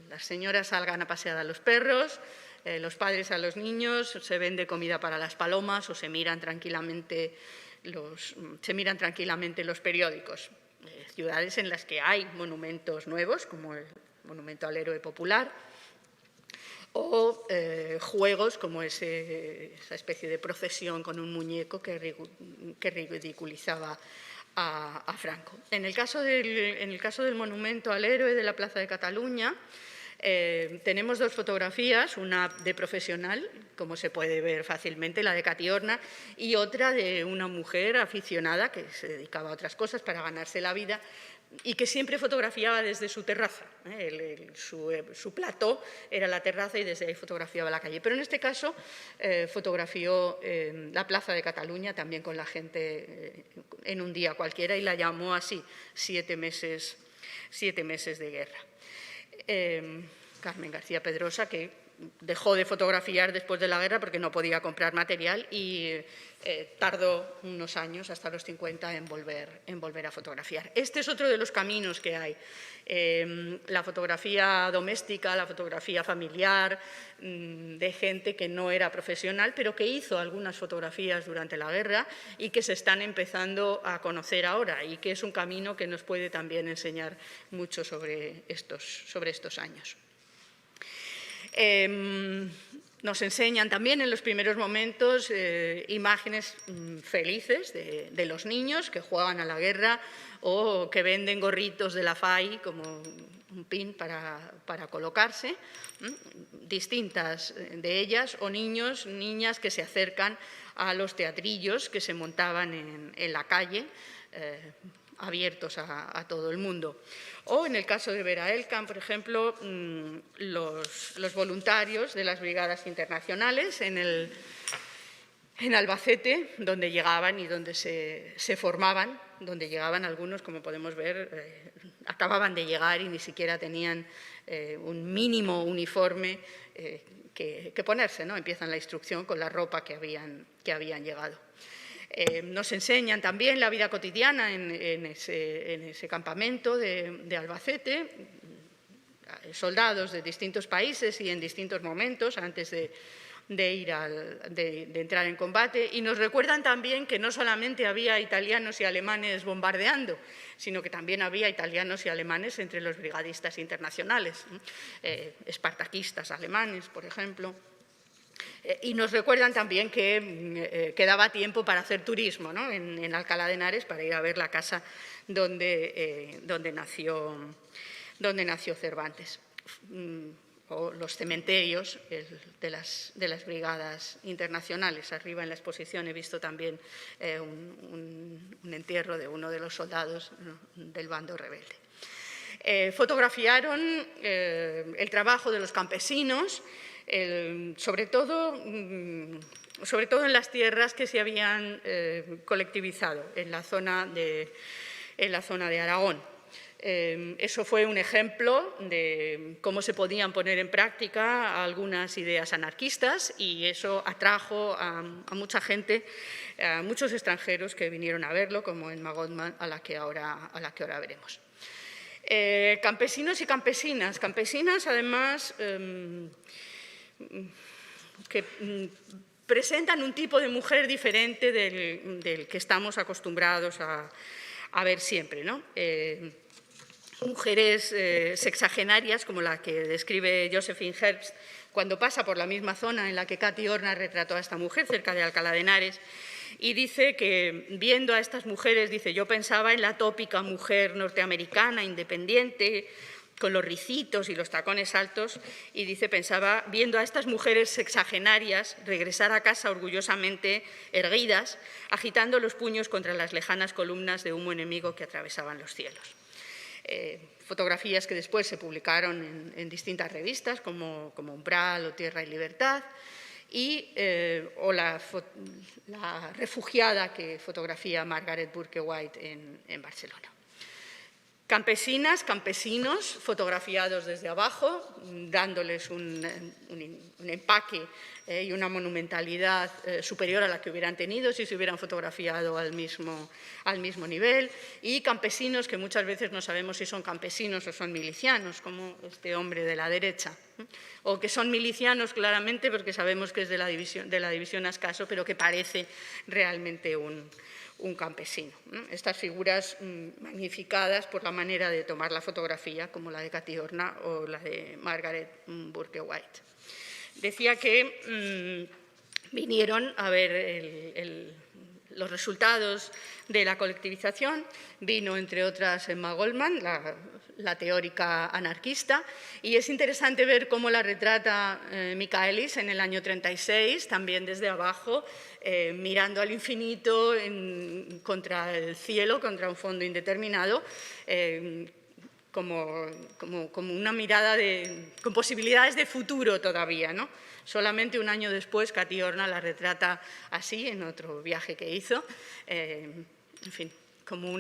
Las señoras salgan a pasear a los perros, los padres a los niños, se vende comida para las palomas o se miran tranquilamente los periódicos. Ciudades en las que hay monumentos nuevos, como el Monumento al Héroe Popular, o juegos como esa especie de procesión con un muñeco que ridiculizaba a Franco. En el caso del Monumento al Héroe de la Plaza de Cataluña, tenemos dos fotografías, una de profesional, como se puede ver fácilmente, la de Catiorna, y otra de una mujer aficionada que se dedicaba a otras cosas para ganarse la vida y que siempre fotografiaba desde su terraza. Su plató era la terraza y desde ahí fotografiaba la calle. Pero en este caso fotografió la Plaza de Cataluña también con la gente en un día cualquiera y la llamó así, 7 meses de guerra. Carmen García Pedrosa, que dejó de fotografiar después de la guerra porque no podía comprar material y tardó unos años, hasta los 50, en volver a fotografiar. Este es otro de los caminos que hay. La fotografía doméstica, la fotografía familiar, de gente que no era profesional, pero que hizo algunas fotografías durante la guerra y que se están empezando a conocer ahora y que es un camino que nos puede también enseñar mucho sobre estos años. Nos enseñan también en los primeros momentos imágenes felices de los niños que juegan a la guerra o que venden gorritos de la FAI como un pin para colocarse, distintas de ellas, o niños, niñas que se acercan a los teatrillos que se montaban en la calle, abiertos a todo el mundo. O en el caso de Vera Elkan, por ejemplo, los voluntarios de las brigadas internacionales en Albacete, donde llegaban y donde se formaban, donde llegaban algunos, como podemos ver, acababan de llegar y ni siquiera tenían un mínimo uniforme que ponerse, ¿no? Empiezan la instrucción con la ropa que habían llegado. Nos enseñan también la vida cotidiana en ese campamento de Albacete, soldados de distintos países y en distintos momentos antes de entrar en combate, y nos recuerdan también que no solamente había italianos y alemanes bombardeando, sino que también había italianos y alemanes entre los brigadistas internacionales, espartaquistas alemanes, por ejemplo. Y nos recuerdan también que quedaba tiempo para hacer turismo, ¿no? en Alcalá de Henares, para ir a ver la casa donde nació Cervantes, o los cementerios de las brigadas internacionales. Arriba en la exposición he visto también un entierro de uno de los soldados, ¿no?, del bando rebelde. Fotografiaron el trabajo de los campesinos, sobre todo en las tierras que se habían colectivizado en la zona de Aragón. Eso fue un ejemplo de cómo se podían poner en práctica algunas ideas anarquistas y eso atrajo a mucha gente, a muchos extranjeros que vinieron a verlo, como Emma Goldman, a la que ahora veremos. Campesinos y campesinas además que presentan un tipo de mujer diferente del que estamos acostumbrados a ver siempre, ¿no? Mujeres sexagenarias, como la que describe Josephine Herbst cuando pasa por la misma zona en la que Catiorna retrató a esta mujer, cerca de Alcalá de Henares, y dice que, viendo a estas mujeres, dice: yo pensaba en la tópica mujer norteamericana, independiente, con los ricitos y los tacones altos, y dice, pensaba, viendo a estas mujeres sexagenarias regresar a casa orgullosamente erguidas, agitando los puños contra las lejanas columnas de humo enemigo que atravesaban los cielos. Fotografías que después se publicaron en distintas revistas, como Umbral o Tierra y Libertad, o la refugiada que fotografía Margaret Bourke-White en Barcelona. Campesinas, campesinos, fotografiados desde abajo, dándoles un empaque y una monumentalidad superior a la que hubieran tenido si se hubieran fotografiado al mismo nivel, y campesinos que muchas veces no sabemos si son campesinos o son milicianos, como este hombre de la derecha, o que son milicianos claramente porque sabemos que es de la división Ascaso, pero que parece realmente un campesino. Estas figuras magnificadas por la manera de tomar la fotografía, como la de Catiorna o la de Margaret Bourke-White. Decía que vinieron a ver los resultados de la colectivización, vino entre otras Emma Goldman, la teórica anarquista, y es interesante ver cómo la retrata Michaelis en el año 36, también desde abajo, mirando al infinito contra el cielo, contra un fondo indeterminado, como una mirada con posibilidades de futuro todavía, ¿no? Solamente un año después, Catiorna la retrata así, en otro viaje que hizo, en fin, como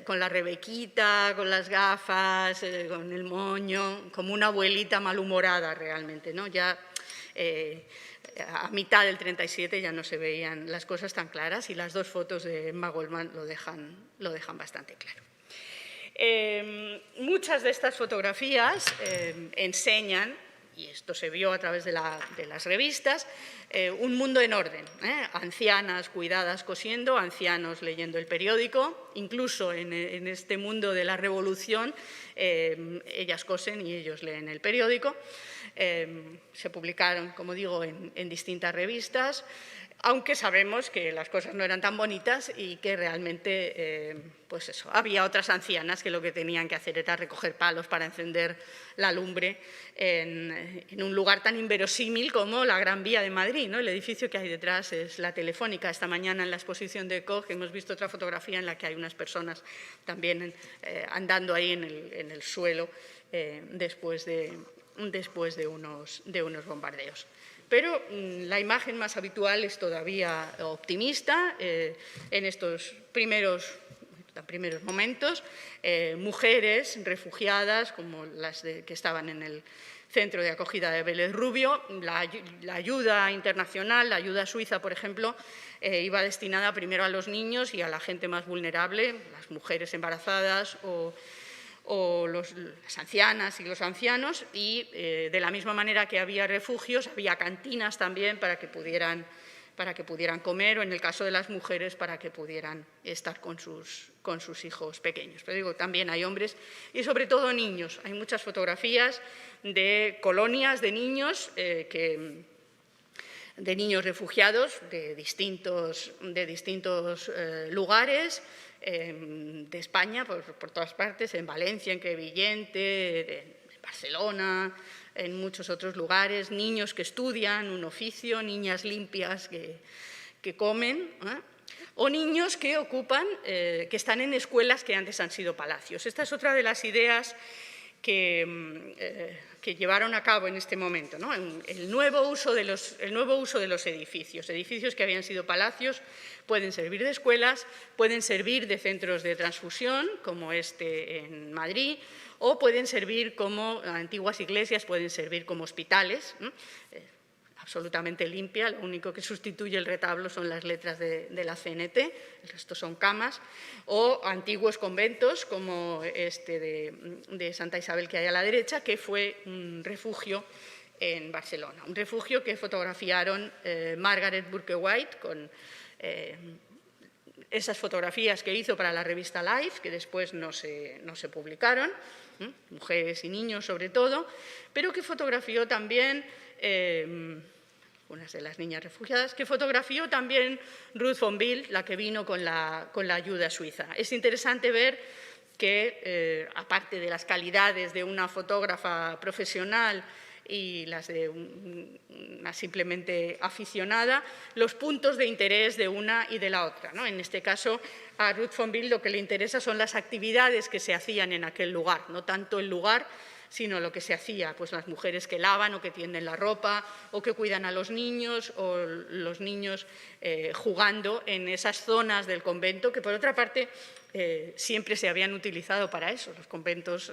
con la rebequita, con las gafas, con el moño, como una abuelita malhumorada realmente, ¿no? Ya a mitad del 37 ya no se veían las cosas tan claras, y las dos fotos de Emma Goldman lo dejan bastante claro. Muchas de estas fotografías enseñan, y esto se vio a través de las revistas, un mundo en orden, ancianas cuidadas cosiendo, ancianos leyendo el periódico, incluso en este mundo de la revolución, ellas cosen y ellos leen el periódico. Se publicaron, como digo, en distintas revistas, aunque sabemos que las cosas no eran tan bonitas y que realmente, pues eso, había otras ancianas que lo que tenían que hacer era recoger palos para encender la lumbre en un lugar tan inverosímil como la Gran Vía de Madrid, ¿no? El edificio que hay detrás es la Telefónica. Esta mañana en la exposición de Koch hemos visto otra fotografía en la que hay unas personas también andando ahí en el suelo después de unos bombardeos. Pero la imagen más habitual es todavía optimista. En estos primeros momentos, mujeres refugiadas, como las que estaban en el centro de acogida de Vélez Rubio, la ayuda internacional, la ayuda suiza, por ejemplo, iba destinada primero a los niños y a la gente más vulnerable, las mujeres embarazadas o las ancianas y los ancianos, y de la misma manera que había refugios, había cantinas también para que pudieran comer, o en el caso de las mujeres para que pudieran estar con sus hijos pequeños. Pero digo, también hay hombres y sobre todo niños. Hay muchas fotografías de colonias de niños de niños refugiados de distintos lugares de España, por todas partes, en Valencia, en Crevillente, en Barcelona, en muchos otros lugares, niños que estudian un oficio, niñas limpias que comen, o niños que que están en escuelas que antes han sido palacios. Esta es otra de las ideas que llevaron a cabo en este momento, ¿no? El nuevo uso de los edificios que habían sido palacios, pueden servir de escuelas, pueden servir de centros de transfusión, como este en Madrid, o pueden servir como antiguas iglesias, pueden servir como hospitales, absolutamente limpia, lo único que sustituye el retablo son las letras de la CNT, el resto son camas, o antiguos conventos como este de Santa Isabel que hay a la derecha, que fue un refugio en Barcelona, un refugio que fotografiaron Margaret Bourke-White con esas fotografías que hizo para la revista Life, que después no se publicaron, mujeres y niños sobre todo, pero que fotografió también unas de las niñas refugiadas, que fotografió también Ruth von Bill, la que vino con la ayuda suiza. Es interesante ver que, aparte de las calidades de una fotógrafa profesional y las de una simplemente aficionada, los puntos de interés de una y de la otra, ¿no? En este caso, a Ruth von Wild lo que le interesa son las actividades que se hacían en aquel lugar, no tanto el lugar, sino lo que se hacía, pues las mujeres que lavan o que tienden la ropa o que cuidan a los niños o los niños jugando en esas zonas del convento que, por otra parte, siempre se habían utilizado para eso, los conventos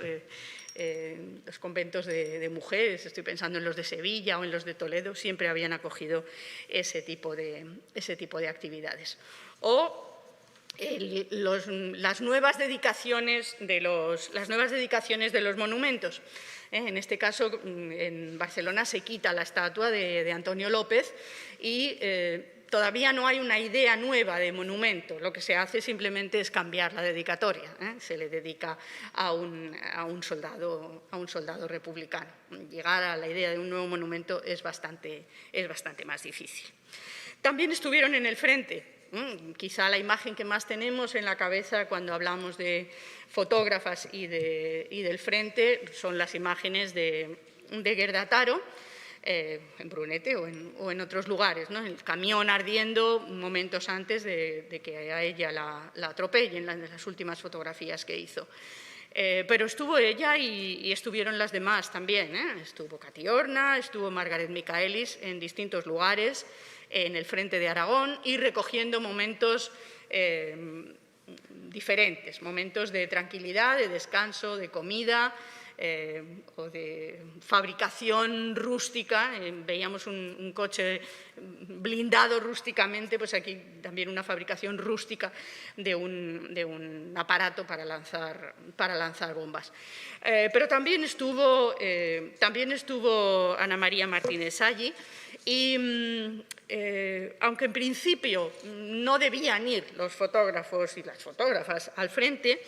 de mujeres, estoy pensando en los de Sevilla o en los de Toledo, siempre habían acogido ese tipo de actividades. O las nuevas dedicaciones de los monumentos. En este caso, en Barcelona se quita la estatua de Antonio López y todavía no hay una idea nueva de monumento. Lo que se hace simplemente es cambiar la dedicatoria. Se le dedica a un soldado republicano. Llegar a la idea de un nuevo monumento es bastante más difícil. También estuvieron en el frente. Quizá la imagen que más tenemos en la cabeza cuando hablamos de fotógrafas y del frente son las imágenes de Gerda Taro, en Brunete o en otros lugares, ¿no? El camión ardiendo momentos antes de que a ella la atropellen, en las últimas fotografías que hizo. Pero estuvo ella y estuvieron las demás también. Estuvo Cati Horna, estuvo Margaret Michaelis en distintos lugares, en el frente de Aragón y recogiendo momentos diferentes, momentos de tranquilidad, de descanso, de comida o de fabricación rústica. Veíamos un coche blindado rústicamente, pues aquí también una fabricación rústica de un aparato para lanzar bombas. Pero también estuvo Ana María Martínez allí. Y aunque en principio no debían ir los fotógrafos y las fotógrafas al frente,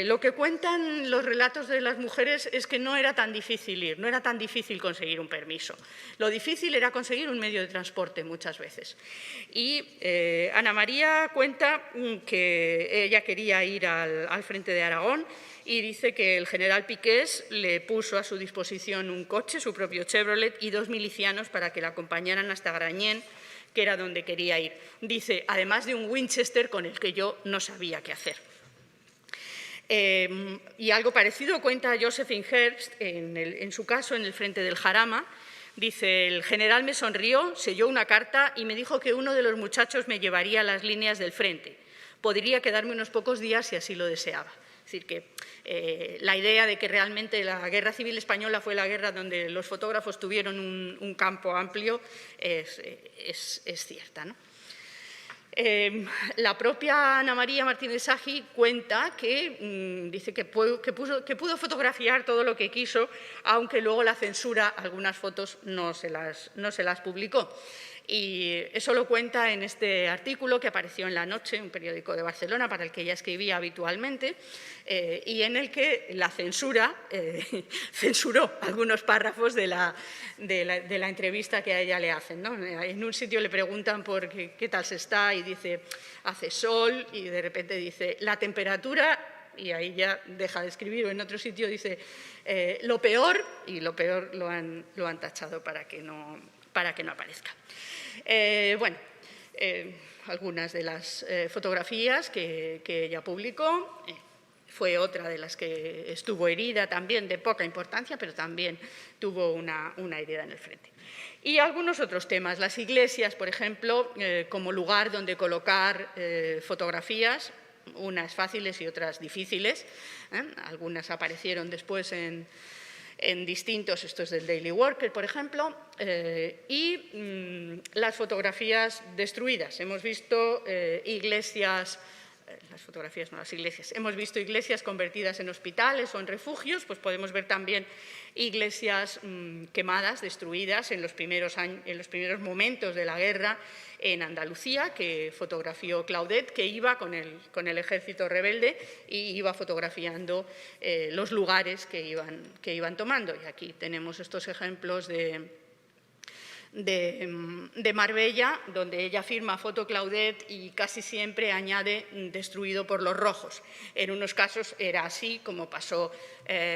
lo que cuentan los relatos de las mujeres es que no era tan difícil ir, no era tan difícil conseguir un permiso. Lo difícil era conseguir un medio de transporte muchas veces. Y Ana María cuenta que ella quería ir al frente de Aragón y dice que el general Piqués le puso a su disposición un coche, su propio Chevrolet, y 2 milicianos para que la acompañaran hasta Grañén, que era donde quería ir. Dice, además de un Winchester con el que yo no sabía qué hacer. Y algo parecido cuenta Josephine Herbst en su caso en el frente del Jarama. Dice, el general me sonrió, selló una carta y me dijo que uno de los muchachos me llevaría a las líneas del frente. Podría quedarme unos pocos días si así lo deseaba. Es decir, que la idea de que realmente la Guerra Civil Española fue la guerra donde los fotógrafos tuvieron un campo amplio es cierta, ¿no? La propia Ana María Martínez Sagi cuenta que dice que pudo fotografiar todo lo que quiso, aunque luego la censura algunas fotos no se las publicó. Y eso lo cuenta en este artículo que apareció en La Noche, un periódico de Barcelona para el que ella escribía habitualmente, y en el que la censura censuró algunos párrafos de la entrevista que a ella le hacen, ¿no? En un sitio le preguntan por qué tal se está y dice, hace sol, y de repente dice, la temperatura, y ahí ya deja de escribir, o en otro sitio dice, lo peor, y lo peor lo han tachado para que no aparezca. Algunas de las fotografías que ella publicó, fue otra de las que estuvo herida también, de poca importancia, pero también tuvo una herida en el frente. Y algunos otros temas, las iglesias, por ejemplo, como lugar donde colocar fotografías, unas fáciles y otras difíciles. Algunas aparecieron después en distintos, esto es del Daily Worker, por ejemplo, y las fotografías destruidas. Hemos visto iglesias, las fotografías no las iglesias, hemos visto iglesias convertidas en hospitales o en refugios, pues podemos ver también iglesias quemadas, destruidas en los primeros momentos de la guerra en Andalucía, que fotografió Claudet, que iba con el ejército rebelde y iba fotografiando los lugares que iban tomando. Y aquí tenemos estos ejemplos de Marbella, donde ella firma Foto Claudette y casi siempre añade destruido por los rojos. En unos casos era así, como pasó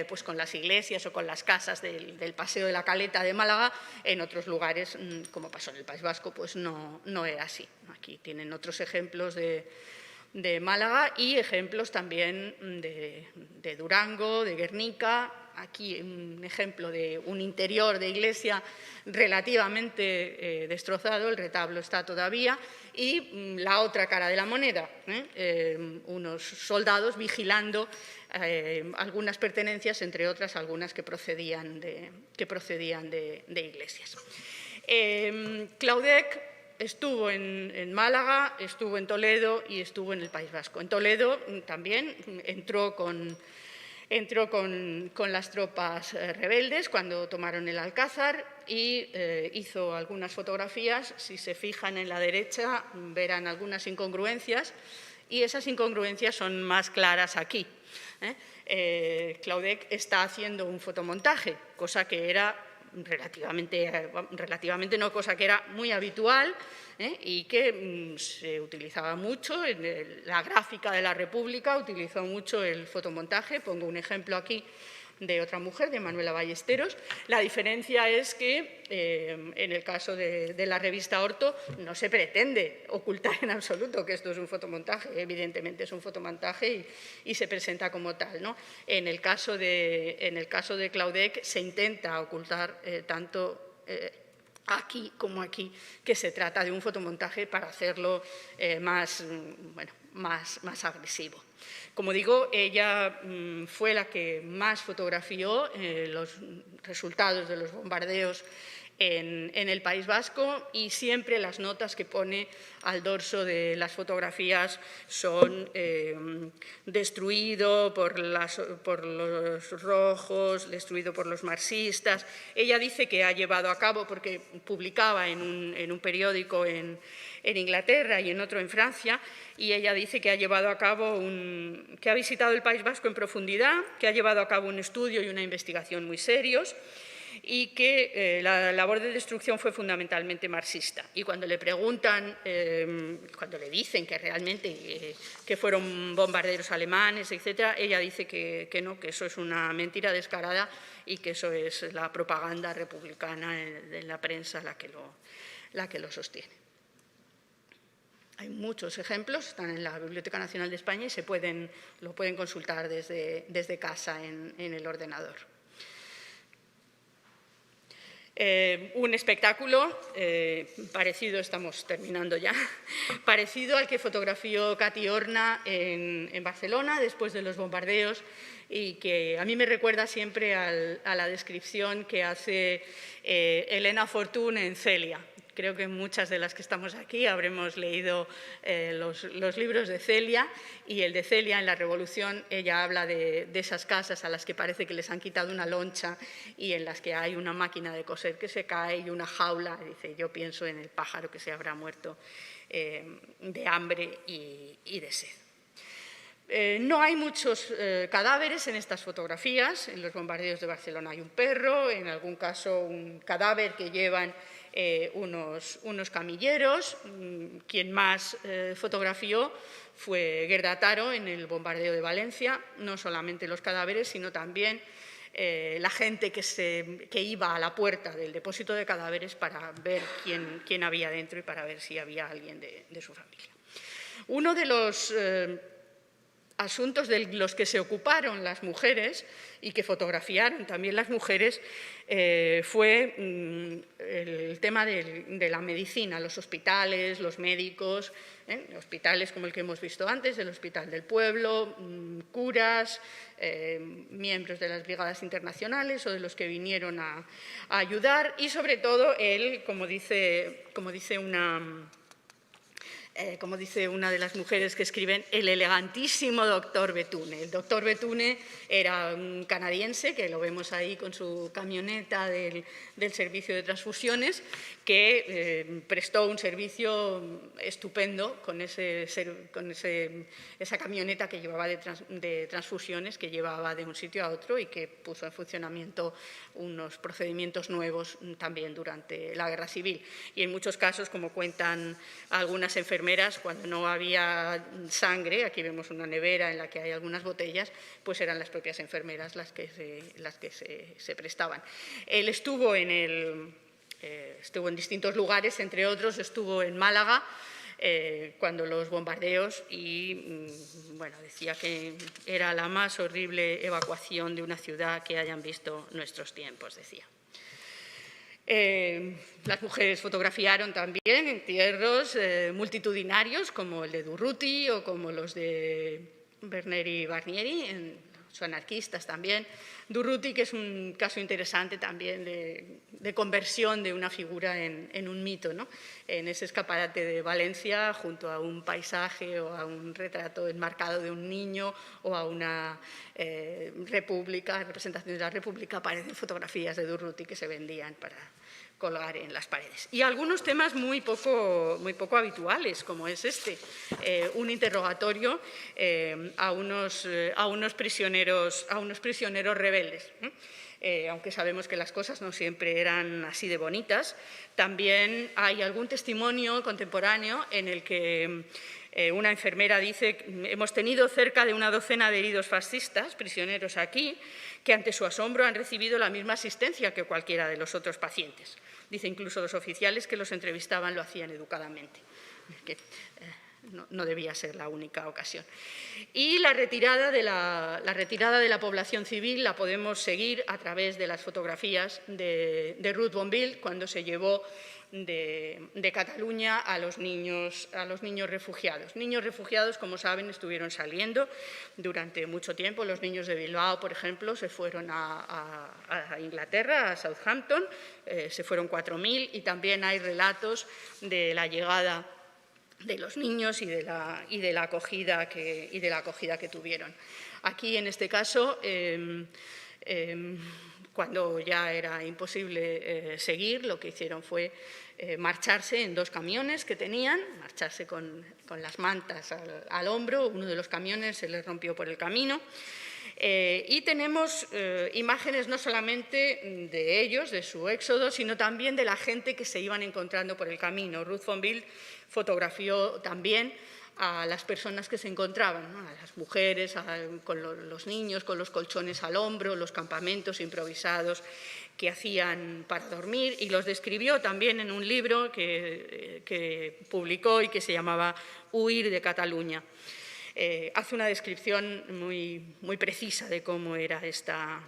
pues con las iglesias o con las casas del Paseo de la Caleta de Málaga. En otros lugares, como pasó en el País Vasco, pues no era así. Aquí tienen otros ejemplos de Málaga y ejemplos también de Durango, de Guernica. Aquí un ejemplo de un interior de iglesia relativamente destrozado, el retablo está todavía, y la otra cara de la moneda, unos soldados vigilando algunas pertenencias, entre otras algunas que procedían de iglesias. Claudette estuvo en Málaga, estuvo en Toledo y estuvo en el País Vasco. En Toledo también entró con las tropas rebeldes cuando tomaron el Alcázar y hizo algunas fotografías. Si se fijan en la derecha verán algunas incongruencias y esas incongruencias son más claras aquí. Claudette está haciendo un fotomontaje, cosa que era relativamente no, cosa que era muy habitual y que se utilizaba mucho. En la gráfica de la República utilizó mucho el fotomontaje. Pongo un ejemplo aquí de otra mujer, de Manuela Ballesteros. La diferencia es que en el caso de la revista Orto no se pretende ocultar en absoluto que esto es un fotomontaje. Evidentemente es un fotomontaje y se presenta como tal, ¿no? En el caso de Claudette se intenta ocultar tanto aquí como aquí, que se trata de un fotomontaje para hacerlo más agresivo. Como digo, ella fue la que más fotografió los resultados de los bombardeos en el País Vasco y siempre las notas que pone al dorso de las fotografías son destruido por los rojos, destruido por los marxistas. Ella dice que ha llevado a cabo, porque publicaba en un periódico en Inglaterra y en otro en Francia, y ella dice que ha llevado a cabo que ha visitado el País Vasco en profundidad, que ha llevado a cabo un estudio y una investigación muy serios, y que la labor de destrucción fue fundamentalmente marxista. Y cuando le preguntan, cuando le dicen que realmente que fueron bombarderos alemanes, etcétera, ella dice que no, que eso es una mentira descarada y que eso es la propaganda republicana de la prensa la que lo sostiene. Hay muchos ejemplos, están en la Biblioteca Nacional de España y lo pueden consultar desde casa en el ordenador. Un espectáculo parecido, estamos terminando ya, parecido al que fotografió Cati Horna en Barcelona después de los bombardeos y que a mí me recuerda siempre a la descripción que hace Elena Fortún en Celia. Creo que muchas de las que estamos aquí habremos leído los libros de Celia, y el de Celia en la Revolución, ella habla de esas casas a las que parece que les han quitado una loncha y en las que hay una máquina de coser que se cae y una jaula. Dice, yo pienso en el pájaro que se habrá muerto de hambre y de sed. No hay muchos cadáveres en estas fotografías. En los bombardeos de Barcelona hay un perro, en algún caso un cadáver que llevan unos camilleros. Quien más fotografió fue Gerda Taro en el bombardeo de Valencia, no solamente los cadáveres, sino también la gente que iba a la puerta del depósito de cadáveres para ver quién había dentro y para ver si había alguien de su familia. Uno de los asuntos de los que se ocuparon las mujeres y que fotografiaron también las mujeres fue el tema de la medicina, los hospitales, los médicos, hospitales como el que hemos visto antes, el Hospital del Pueblo, curas, miembros de las brigadas internacionales o de los que vinieron a ayudar, y sobre todo como dice como dice una de las mujeres que escriben, el elegantísimo doctor Betune. El doctor Betune era un canadiense, que lo vemos ahí con su camioneta del servicio de transfusiones, que prestó un servicio estupendo con esa camioneta que llevaba de transfusiones, que llevaba de un sitio a otro y que puso en funcionamiento unos procedimientos nuevos también durante la Guerra Civil. Y en muchos casos, como cuentan algunas enfermeras, cuando no había sangre, aquí vemos una nevera en la que hay algunas botellas, pues eran las propias enfermeras las que se prestaban. Él estuvo en distintos lugares, entre otros estuvo en Málaga cuando los bombardeos y bueno, decía que era la más horrible evacuación de una ciudad que hayan visto nuestros tiempos, decía. Las mujeres fotografiaron también entierros multitudinarios como el de Durruti o como los de Berneri y Barnieri, son anarquistas también. Durruti, que es un caso interesante también de conversión de una figura en un mito, ¿no? En ese escaparate de Valencia, junto a un paisaje o a un retrato enmarcado de un niño o a una representación de la República, aparecen fotografías de Durruti que se vendían para colgar en las paredes. Y algunos temas muy poco habituales, como es un interrogatorio a unos prisioneros rebeldes. Aunque sabemos que las cosas no siempre eran así de bonitas, también hay algún testimonio contemporáneo en el que una enfermera dice: hemos tenido cerca de una docena de heridos fascistas, prisioneros aquí, que ante su asombro han recibido la misma asistencia que cualquiera de los otros pacientes. Dice, incluso los oficiales que los entrevistaban lo hacían educadamente, que no debía ser la única ocasión. Y la retirada de la población civil la podemos seguir a través de las fotografías de Ruth Bonville, cuando se llevó de Cataluña a los niños refugiados. Niños refugiados, como saben, estuvieron saliendo durante mucho tiempo. Los niños de Bilbao, por ejemplo, se fueron a Inglaterra, a Southampton, se fueron 4.000, y también hay relatos de la llegada de los niños y de la acogida que tuvieron. Aquí, en este caso, cuando ya era imposible seguir, lo que hicieron fue marcharse en 2 camiones que tenían, marcharse con las mantas al hombro. Uno de los camiones se les rompió por el camino. Y tenemos imágenes no solamente de ellos, de su éxodo, sino también de la gente que se iban encontrando por el camino. Ruth Bonville fotografió también a las personas que se encontraban, ¿no? A las mujeres, con los niños, con los colchones al hombro, los campamentos improvisados que hacían para dormir, y los describió también en un libro que publicó y que se llamaba Huir de Cataluña. Hace una descripción muy precisa de cómo era esta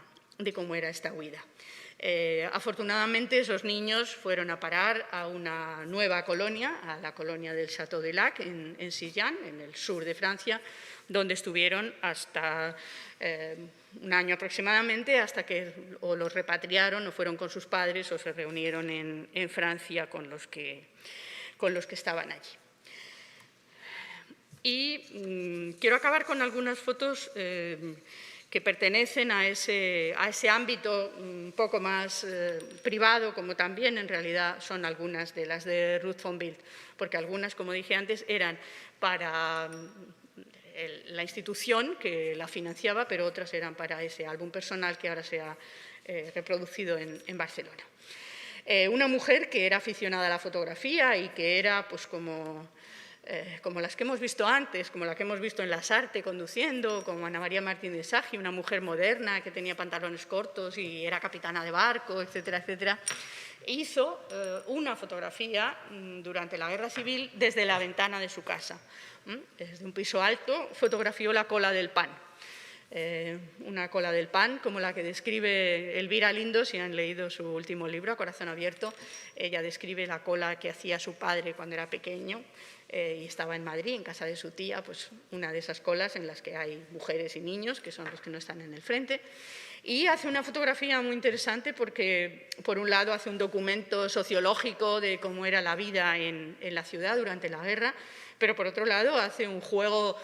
huida. Afortunadamente, esos niños fueron a parar a una nueva colonia, a la colonia del Château de Lac, en Sillan, en el sur de Francia, donde estuvieron hasta un año aproximadamente, hasta que o los repatriaron o fueron con sus padres o se reunieron en Francia con los que estaban allí. Y quiero acabar con algunas fotos que pertenecen a ese ámbito un poco más privado, como también en realidad son algunas de las de Ruth Bonville, porque algunas, como dije antes, eran para la institución que la financiaba, pero otras eran para ese álbum personal que ahora se ha reproducido en Barcelona. Una mujer que era aficionada a la fotografía y que era, pues, como las que hemos visto antes, como la que hemos visto en Las Artes conduciendo, como Ana María Martín de Sagi, una mujer moderna que tenía pantalones cortos y era capitana de barco, etcétera, etcétera, hizo una fotografía durante la Guerra Civil desde la ventana de su casa. Desde un piso alto fotografió la cola del pan. Una cola del pan como la que describe Elvira Lindo, si han leído su último libro, A Corazón Abierto. Ella describe la cola que hacía su padre cuando era pequeño y estaba en Madrid, en casa de su tía, pues una de esas colas en las que hay mujeres y niños, que son los que no están en el frente. Y hace una fotografía muy interesante porque, por un lado, hace un documento sociológico de cómo era la vida en la ciudad durante la guerra, pero por otro lado hace un juego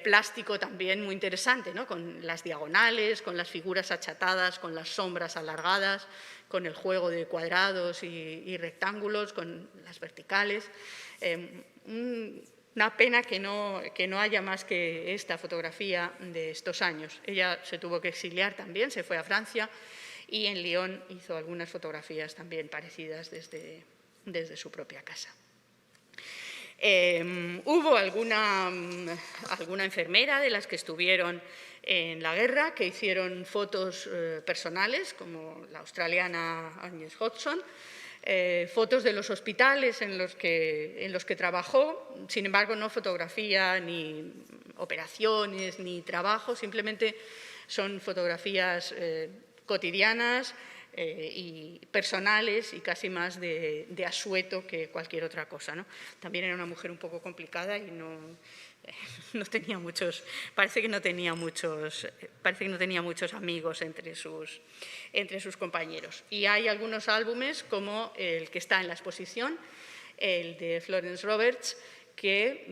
plástico también muy interesante, ¿no? Con las diagonales, con las figuras achatadas, con las sombras alargadas, con el juego de cuadrados y rectángulos, con las verticales. Una pena que no haya más que esta fotografía de estos años. Ella se tuvo que exiliar también, se fue a Francia y en Lyon hizo algunas fotografías también parecidas desde su propia casa. Hubo alguna enfermera de las que estuvieron en la guerra que hicieron fotos personales, como la australiana Agnes Hodgson, fotos de los hospitales en los que trabajó, sin embargo no fotografía ni operaciones ni trabajo, simplemente son fotografías cotidianas y personales y casi más de asueto que cualquier otra cosa, ¿no? También era una mujer un poco complicada y no tenía muchos, parece que no tenía muchos amigos entre sus compañeros. Y hay algunos álbumes, como el que está en la exposición, el de Florence Roberts, que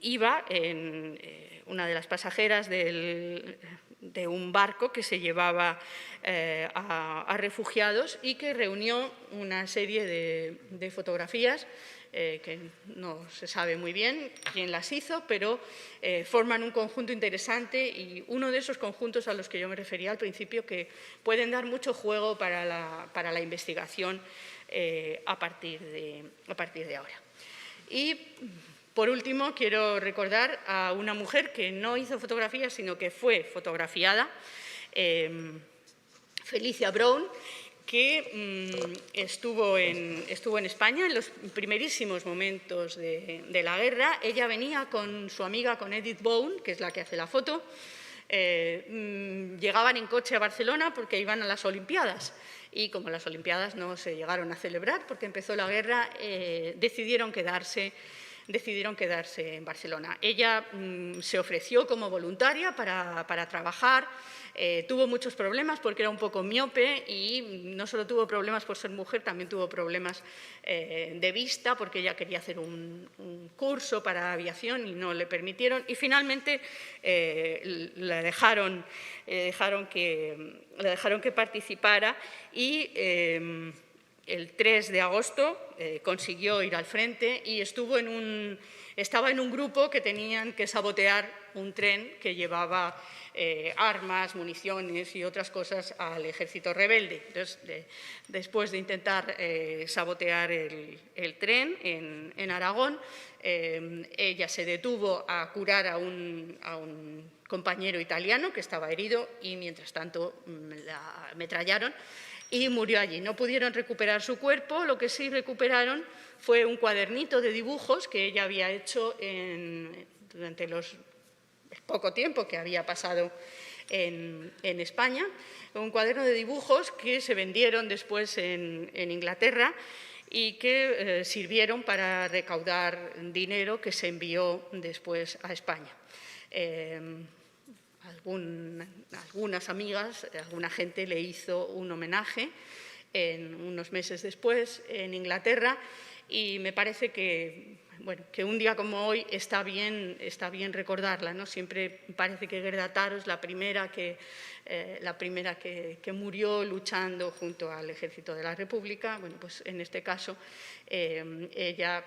iba en una de las pasajeras de un barco que se llevaba a refugiados y que reunió una serie de fotografías que no se sabe muy bien quién las hizo, pero forman un conjunto interesante y uno de esos conjuntos a los que yo me refería al principio, que pueden dar mucho juego para la investigación a partir de ahora. Y, por último, quiero recordar a una mujer que no hizo fotografías, sino que fue fotografiada, Felicia Brown, que estuvo en España en los primerísimos momentos de la guerra. Ella venía con su amiga, con Edith Bone, que es la que hace la foto. Llegaban en coche a Barcelona porque iban a las Olimpiadas. Y como las Olimpiadas no se llegaron a celebrar porque empezó la guerra, decidieron quedarse en Barcelona. Ella se ofreció como voluntaria para trabajar. Tuvo muchos problemas porque era un poco miope y no solo tuvo problemas por ser mujer, también tuvo problemas de vista porque ella quería hacer un curso para aviación y no le permitieron. Y finalmente la dejaron que participara y el 3 de agosto consiguió ir al frente y estaba en un grupo que tenían que sabotear un tren que llevaba armas, municiones y otras cosas al ejército rebelde. Entonces, después de intentar sabotear el tren en Aragón, ella se detuvo a curar a un compañero italiano que estaba herido y, mientras tanto, la ametrallaron y murió allí. No pudieron recuperar su cuerpo, lo que sí recuperaron fue un cuadernito de dibujos que ella había hecho durante el poco tiempo que había pasado en España, un cuaderno de dibujos que se vendieron después en Inglaterra y que sirvieron para recaudar dinero que se envió después a España. Algunas amigas, alguna gente le hizo un homenaje unos meses después en Inglaterra y me parece que un día como hoy está bien recordarla, ¿no? Siempre parece que Gerda Taro es la primera que murió luchando junto al Ejército de la República. Bueno, pues en este caso ella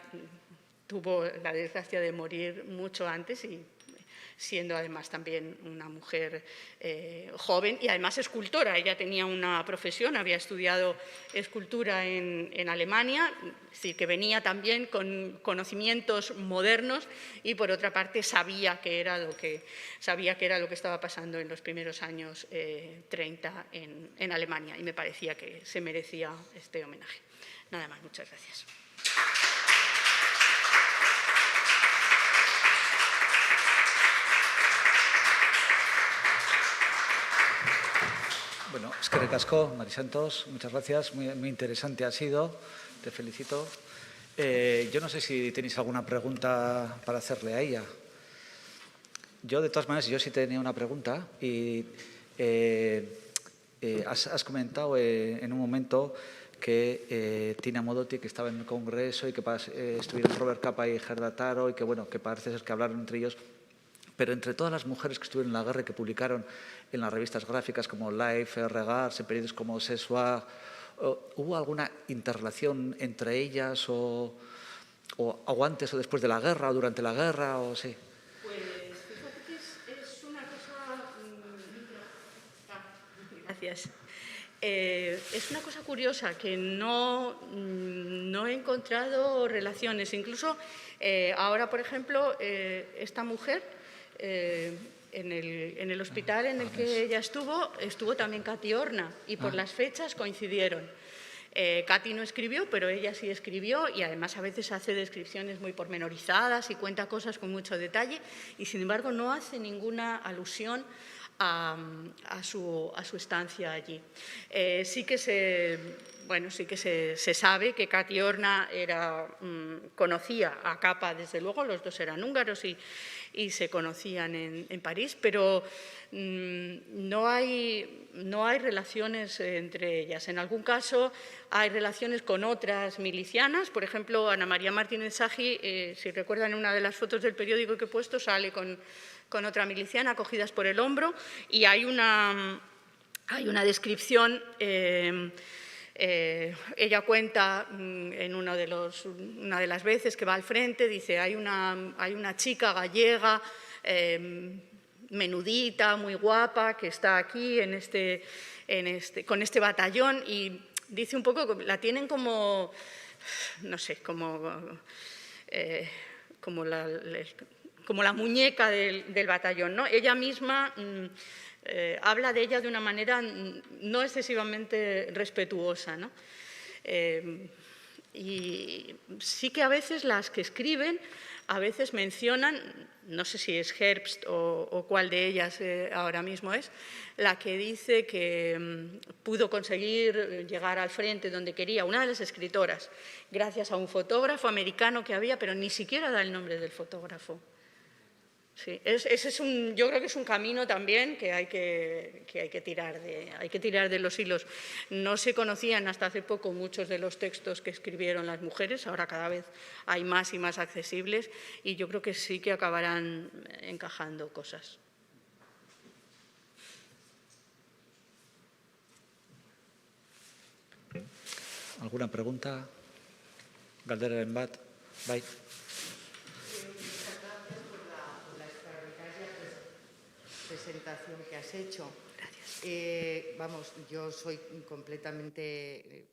tuvo la desgracia de morir mucho antes y siendo además también una mujer joven y además escultora. Ella tenía una profesión, había estudiado escultura en Alemania, es decir, que venía también con conocimientos modernos y, por otra parte, sabía que era lo que estaba pasando en los primeros años 30 en Alemania, y me parecía que se merecía este homenaje. Nada más, muchas gracias. Bueno, eskerrik asko, Mari Santos, muchas gracias, muy interesante ha sido, te felicito. Yo no sé si tenéis alguna pregunta para hacerle a ella. Yo, de todas maneras, yo sí tenía una pregunta y Has comentado en un momento que Tina Modotti, que estaba en el Congreso y que estuvieron Robert Capa y Gerda Taro y que, bueno, que parece ser que hablaron entre ellos. Pero entre todas las mujeres que estuvieron en la guerra y que publicaron en las revistas gráficas como Life, Regards, en periódicos como Ce Soir, ¿hubo alguna interrelación entre ellas o antes o después de la guerra o durante la guerra? O sí? Pues fíjate que es una cosa... Gracias. Es una cosa curiosa que no he encontrado relaciones. Incluso ahora, por ejemplo, esta mujer, en el hospital en el que ella estuvo también Katy Horna, y por las fechas coincidieron. Katy no escribió, pero ella sí escribió, y además a veces hace descripciones muy pormenorizadas y cuenta cosas con mucho detalle, y sin embargo no hace ninguna alusión a su estancia allí. Sí que se sabe que Katy Horna conocía a Capa, desde luego, los dos eran húngaros y se conocían en París, pero no hay relaciones entre ellas. En algún caso hay relaciones con otras milicianas, por ejemplo, Ana María Martínez Sagi, si recuerdan, en una de las fotos del periódico que he puesto, sale con otra miliciana, cogidas por el hombro, y hay una descripción. Ella cuenta en una de las veces que va al frente, dice, hay una chica gallega, menudita, muy guapa, que está aquí con este batallón, y dice un poco, la tienen como, no sé, como la muñeca del batallón, ¿no? Ella misma habla de ella de una manera no excesivamente respetuosa, ¿no? Y sí que a veces las que escriben, a veces mencionan, no sé si es Herbst o cuál de ellas ahora mismo es, la que dice que pudo conseguir llegar al frente donde quería, una de las escritoras, gracias a un fotógrafo americano que había, pero ni siquiera da el nombre del fotógrafo. Sí, yo creo que es un camino también que hay que tirar de los hilos. No se conocían hasta hace poco muchos de los textos que escribieron las mujeres, ahora cada vez hay más y más accesibles, y yo creo que sí que acabarán encajando cosas. ¿Alguna pregunta? Galderaren bat? Bai. Presentación que has hecho. Gracias. Yo soy completamente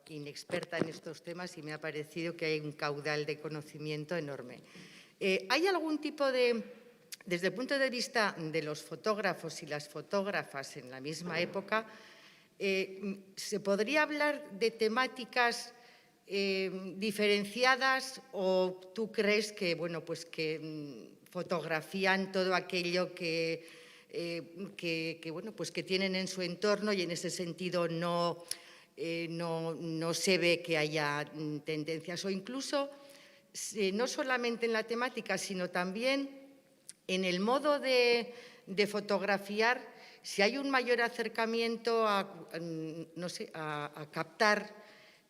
inexperta en estos temas y me ha parecido que hay un caudal de conocimiento enorme. ¿Hay algún tipo desde el punto de vista de los fotógrafos y las fotógrafas en la misma época, se podría hablar de temáticas diferenciadas, o tú crees que, bueno, pues que fotografían todo aquello que tienen en su entorno, y en ese sentido no se ve que haya tendencias, o incluso no solamente en la temática, sino también en el modo de fotografiar, si hay un mayor acercamiento a captar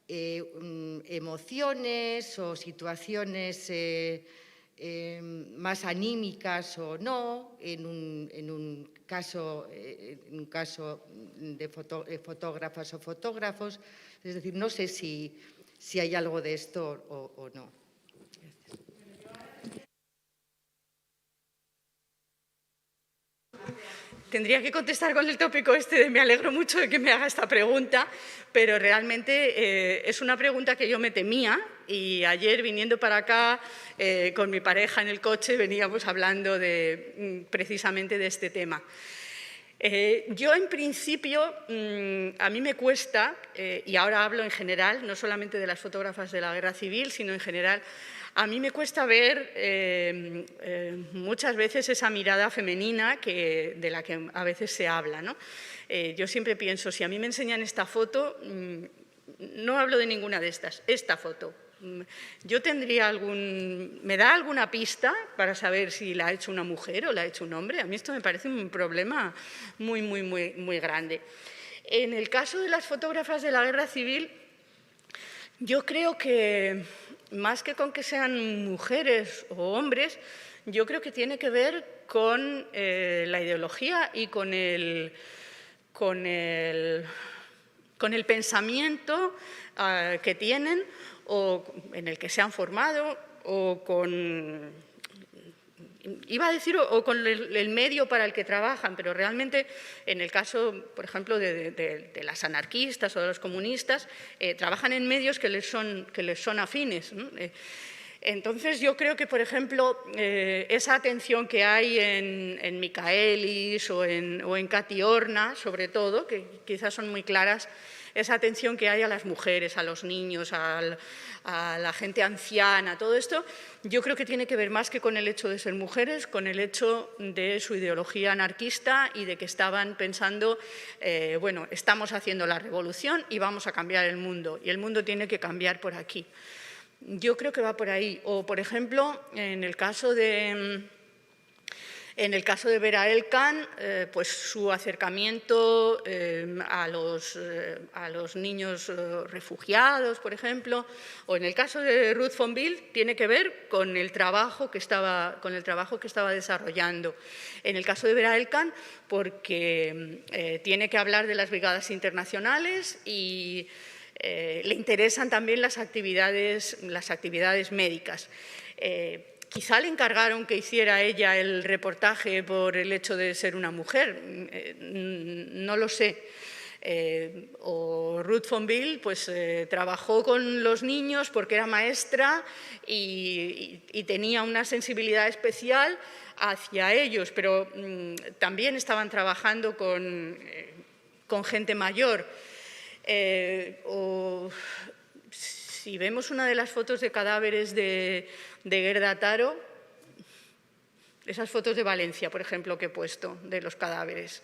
emociones o situaciones más anímicas o no, en un caso de fotógrafas o fotógrafos. Es decir, no sé si hay algo de esto o no. Tendría que contestar con el tópico de me alegro mucho de que me haga esta pregunta, pero realmente es una pregunta que yo me temía, y ayer, viniendo para acá con mi pareja en el coche, veníamos hablando precisamente de este tema. Yo, en principio, a mí me cuesta, y ahora hablo en general, no solamente de las fotógrafas de la guerra civil, sino en general, a mí me cuesta ver muchas veces esa mirada femenina de la que a veces se habla, ¿no? Yo siempre pienso, si a mí me enseñan esta foto, no hablo de ninguna de estas, esta foto. Yo tendría ¿me da alguna pista para saber si la ha hecho una mujer o la ha hecho un hombre? A mí esto me parece un problema muy grande. En el caso de las fotógrafas de la guerra civil, yo creo que más que con que sean mujeres o hombres, yo creo que tiene que ver con la ideología y con el pensamiento que tienen o en el que se han formado o con, iba a decir, o con el medio para el que trabajan, pero realmente en el caso, por ejemplo, de las anarquistas o de los comunistas, trabajan en medios que les son afines, ¿no? Entonces, yo creo que, por ejemplo, esa atención que hay en Michaelis o en Katy Horna, sobre todo, que quizás son muy claras, esa atención que hay a las mujeres, a los niños, a la gente anciana, todo esto, yo creo que tiene que ver más que con el hecho de ser mujeres, con el hecho de su ideología anarquista y de que estaban pensando, bueno, estamos haciendo la revolución y vamos a cambiar el mundo, y el mundo tiene que cambiar por aquí. Yo creo que va por ahí. O, por ejemplo, en el caso de Vera Elkan, pues su acercamiento a los niños refugiados, por ejemplo, o en el caso de Ruth von Bild, tiene que ver con el trabajo que estaba desarrollando. En el caso de Vera Elkan, porque tiene que hablar de las brigadas internacionales y le interesan también las actividades médicas. Quizá le encargaron que hiciera ella el reportaje por el hecho de ser una mujer, no lo sé. O Ruth von Bild pues, trabajó con los niños porque era maestra y tenía una sensibilidad especial hacia ellos, pero también estaban trabajando con gente mayor. O si vemos una de las fotos de cadáveres de Gerda Taro, esas fotos de Valencia, por ejemplo, que he puesto, de los cadáveres,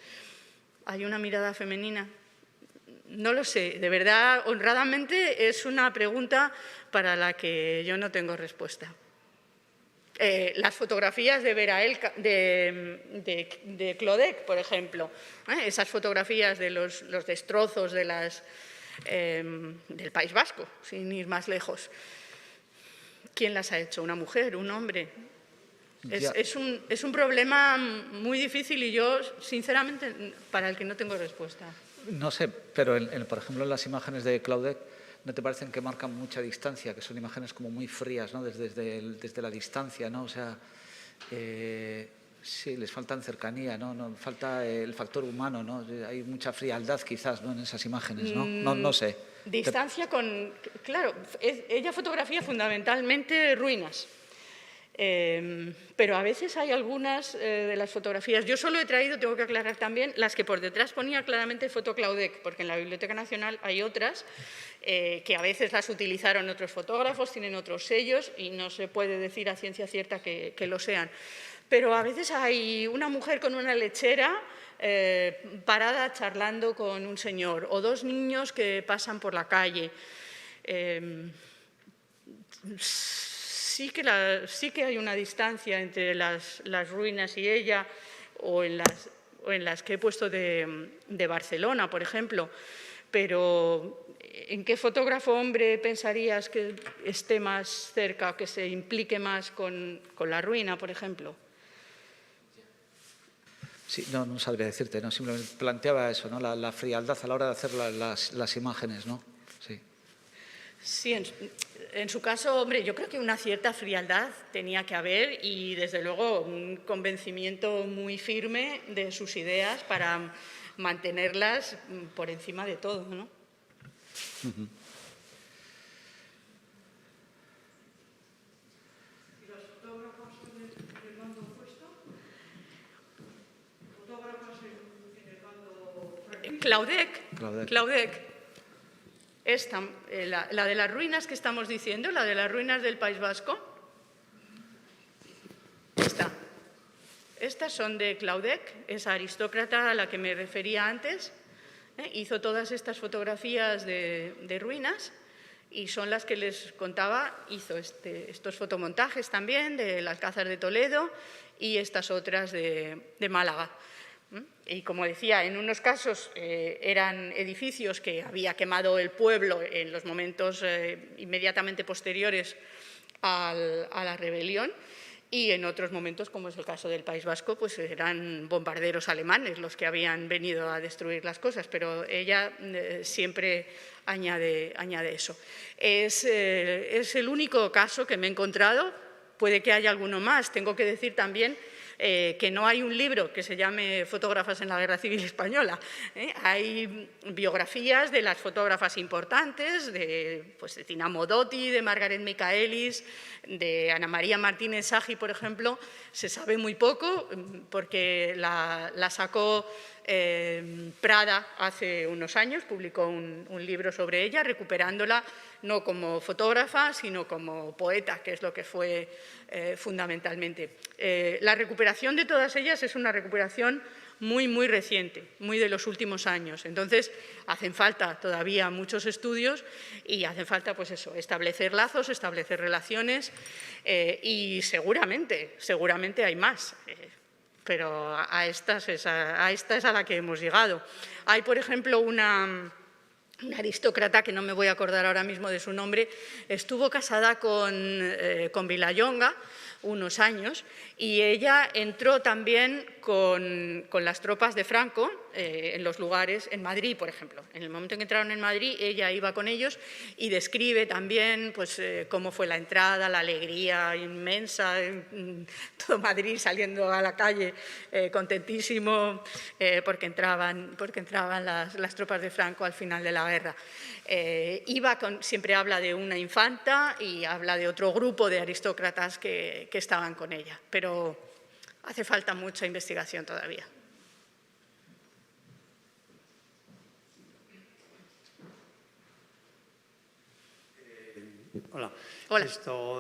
¿hay una mirada femenina? No lo sé, de verdad, honradamente, es una pregunta para la que yo no tengo respuesta. Las fotografías de Vera Elkan, de Claudec, por ejemplo, esas fotografías de los destrozos del País Vasco, sin ir más lejos. ¿Quién las ha hecho? ¿Una mujer? ¿Un hombre? Es un problema muy difícil y yo, sinceramente, para el que no tengo respuesta. No sé, pero por ejemplo en las imágenes de Claudec, ¿no te parecen que marcan mucha distancia, que son imágenes como muy frías, ¿no? desde la distancia, ¿no? O sea, sí, les faltan cercanía, ¿no? Falta el factor humano, ¿no? Hay mucha frialdad quizás, ¿no? En esas imágenes, ¿no? No sé. Distancia con... Claro, ella fotografía fundamentalmente ruinas. Pero a veces hay algunas de las fotografías, yo solo he traído, tengo que aclarar también, las que por detrás ponía claramente foto Claudec, porque en la Biblioteca Nacional hay otras que a veces las utilizaron otros fotógrafos, tienen otros sellos y no se puede decir a ciencia cierta que lo sean. Pero a veces hay una mujer con una lechera parada charlando con un señor o dos niños que pasan por la calle. Sí que hay una distancia entre las ruinas y ella, o en las que he puesto de Barcelona, por ejemplo. Pero ¿en qué fotógrafo hombre pensarías que esté más cerca o que se implique más con la ruina, por ejemplo? Sí, no sabría decirte, ¿no? Simplemente planteaba eso, ¿no? La frialdad a la hora de hacer las imágenes, ¿no? Sí. Sí, en su caso, hombre, yo creo que una cierta frialdad tenía que haber y, desde luego, un convencimiento muy firme de sus ideas para mantenerlas por encima de todo, ¿no? Uh-huh. ¿Y los fotógrafos en el bando opuesto? ¿Fotógrafos en el bando...? Claudec. Esta, la de las ruinas que estamos diciendo, la de las ruinas del País Vasco, estas son de Claudec, esa aristócrata a la que me refería antes, hizo todas estas fotografías de ruinas y son las que les contaba. Hizo estos fotomontajes también del Alcázar de Toledo y estas otras de Málaga. Y como decía, en unos casos eran edificios que había quemado el pueblo en los momentos inmediatamente posteriores a la rebelión, y en otros momentos, como es el caso del País Vasco, pues eran bombarderos alemanes los que habían venido a destruir las cosas, pero ella siempre añade eso. Es el único caso que me he encontrado, puede que haya alguno más. Tengo que decir también que no hay un libro que se llame Fotógrafas en la Guerra Civil Española. Hay biografías de las fotógrafas importantes, de Tina Modotti, de Margaret Michaelis, de Ana María Martínez Sagi, por ejemplo. Se sabe muy poco porque la sacó Prada hace unos años, publicó un libro sobre ella, recuperándola no como fotógrafa, sino como poeta, que es lo que fue fundamentalmente. La recuperación de todas ellas es una recuperación muy, muy reciente, muy de los últimos años. Entonces, hacen falta todavía muchos estudios y hacen falta, pues eso, establecer lazos, establecer relaciones y seguramente hay más. Pero a esta es a la que hemos llegado. Hay, por ejemplo, una aristócrata, que no me voy a acordar ahora mismo de su nombre, estuvo casada con Vilallonga unos años, y ella entró también con las tropas de Franco en los lugares, en Madrid, por ejemplo. En el momento en que entraron en Madrid, ella iba con ellos y describe también pues, cómo fue la entrada, la alegría inmensa, todo Madrid saliendo a la calle contentísimo porque entraban las tropas de Franco al final de la guerra. Siempre habla de una infanta y habla de otro grupo de aristócratas que estaban con ella, pero hace falta mucha investigación todavía. Hola. Hola.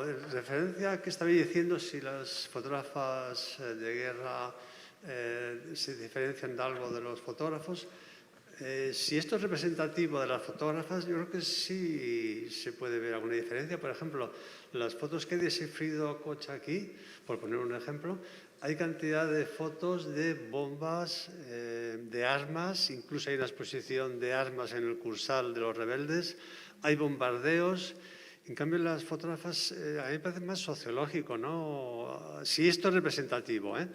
En referencia a que estaba diciendo si las fotógrafas de guerra se diferencian de algo de los fotógrafos, si esto es representativo de las fotógrafas, yo creo que sí se puede ver alguna diferencia. Por ejemplo, las fotos que he descifrado Cocha aquí, por poner un ejemplo, hay cantidad de fotos de bombas, de armas, incluso hay una exposición de armas en el Cursal de los rebeldes, hay bombardeos. En cambio, las fotógrafas, a mí me parece más sociológico, ¿no? Si esto es representativo, ¿eh?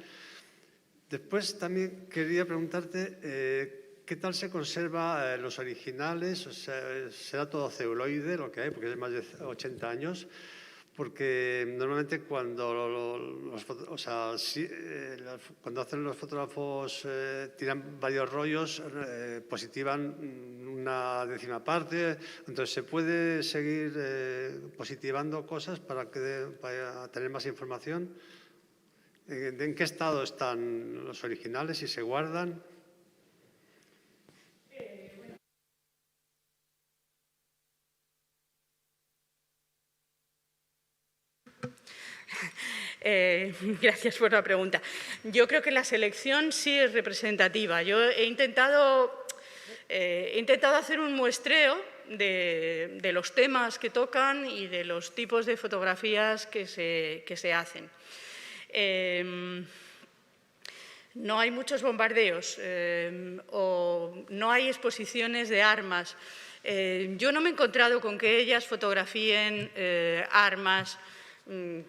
Después también quería preguntarte ¿qué tal se conserva los originales? O sea, ¿será todo celuloide lo que hay? Porque es más de 80 años. Porque normalmente cuando cuando hacen los fotógrafos, tiran varios rollos, positivan una décima parte. Entonces, ¿se puede seguir positivando cosas para tener más información? ¿En qué estado están los originales y se guardan? Gracias por la pregunta. Yo creo que la selección sí es representativa. Yo he intentado hacer un muestreo de los temas que tocan y de los tipos de fotografías que se hacen. No hay muchos bombardeos o no hay exposiciones de armas. Yo no me he encontrado con que ellas fotografíen armas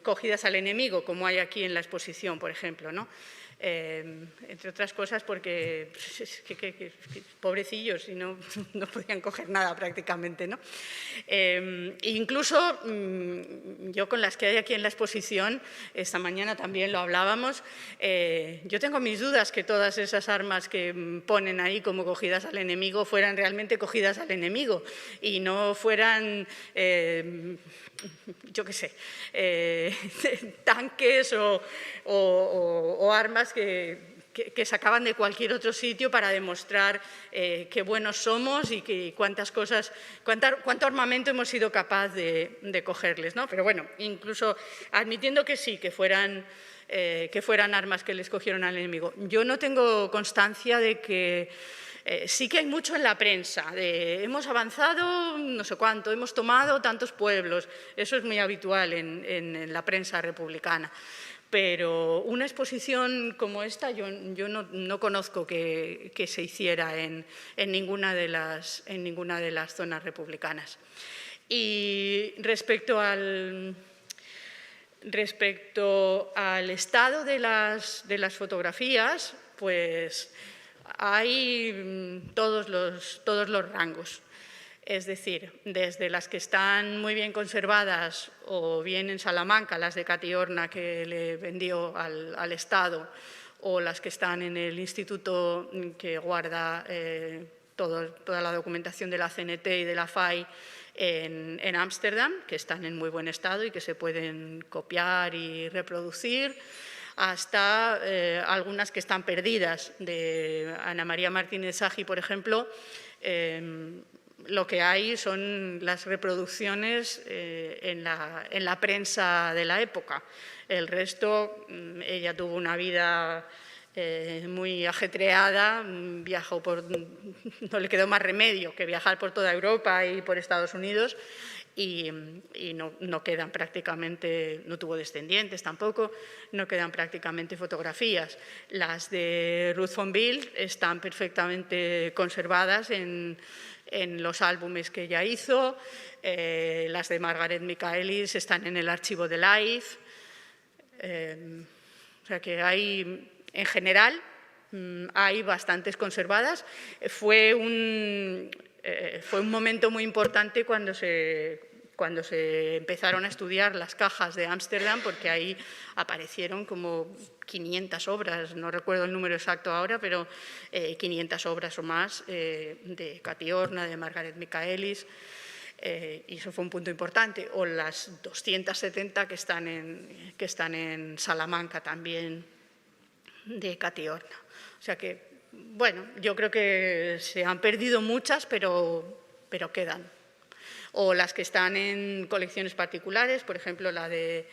cogidas al enemigo, como hay aquí en la exposición, por ejemplo, ¿no? Entre otras cosas porque pobrecillos y no podían coger nada prácticamente, ¿no? Incluso yo con las que hay aquí en la exposición, esta mañana también lo hablábamos, yo tengo mis dudas que todas esas armas que ponen ahí como cogidas al enemigo fueran realmente cogidas al enemigo y no fueran yo qué sé, tanques o armas que sacaban de cualquier otro sitio para demostrar qué buenos somos y cuánto armamento hemos sido capaz de cogerles, ¿no? Pero bueno, incluso admitiendo que sí, que fueran armas que les cogieron al enemigo. Yo no tengo constancia de que Sí que hay mucho en la prensa, de hemos avanzado no sé cuánto, hemos tomado tantos pueblos, eso es muy habitual en la prensa republicana. Pero una exposición como esta yo no conozco que se hiciera en ninguna de las zonas republicanas. Y respecto al estado de las fotografías, pues hay todos los rangos. Es decir, desde las que están muy bien conservadas o bien en Salamanca, las de Catiorna que le vendió al Estado, o las que están en el instituto que guarda toda la documentación de la CNT y de la FAI en Ámsterdam, que están en muy buen estado y que se pueden copiar y reproducir, hasta algunas que están perdidas. De Ana María Martínez Sagi, por ejemplo, lo que hay son las reproducciones en la prensa de la época. El resto, ella tuvo una vida muy ajetreada, viajó no le quedó más remedio que viajar por toda Europa y por Estados Unidos, y no quedan prácticamente, no tuvo descendientes tampoco, no quedan prácticamente fotografías. Las de Ruth von Bild están perfectamente conservadas en los álbumes que ella hizo, las de Margaret Michaelis están en el archivo de Life, o sea que hay, en general, hay bastantes conservadas. Fue un momento muy importante cuando se empezaron a estudiar las cajas de Ámsterdam, porque ahí aparecieron como 500 obras, no recuerdo el número exacto ahora, pero 500 obras o más de Catiorna, de Margaret Michaelis, y eso fue un punto importante. O las 270 que están en Salamanca también, de Catiorna. O sea que, bueno, yo creo que se han perdido muchas, pero quedan. O las que están en colecciones particulares, por ejemplo, la de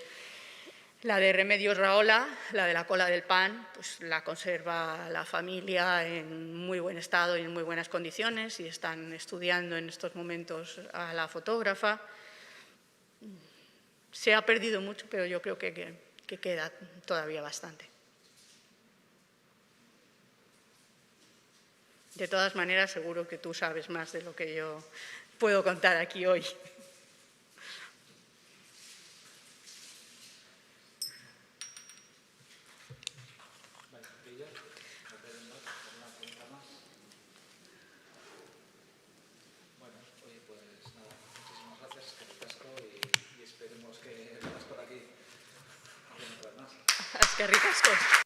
Remedios Rahola, la de la cola del pan, pues la conserva la familia en muy buen estado y en muy buenas condiciones, y están estudiando en estos momentos a la fotógrafa. Se ha perdido mucho, pero yo creo que queda todavía bastante. De todas maneras, seguro que tú sabes más de lo que yo puedo contar aquí hoy. Bueno, oye, pues nada, muchísimas gracias, Casco, y esperemos que vengas por aquí a más. Eskerrik asko.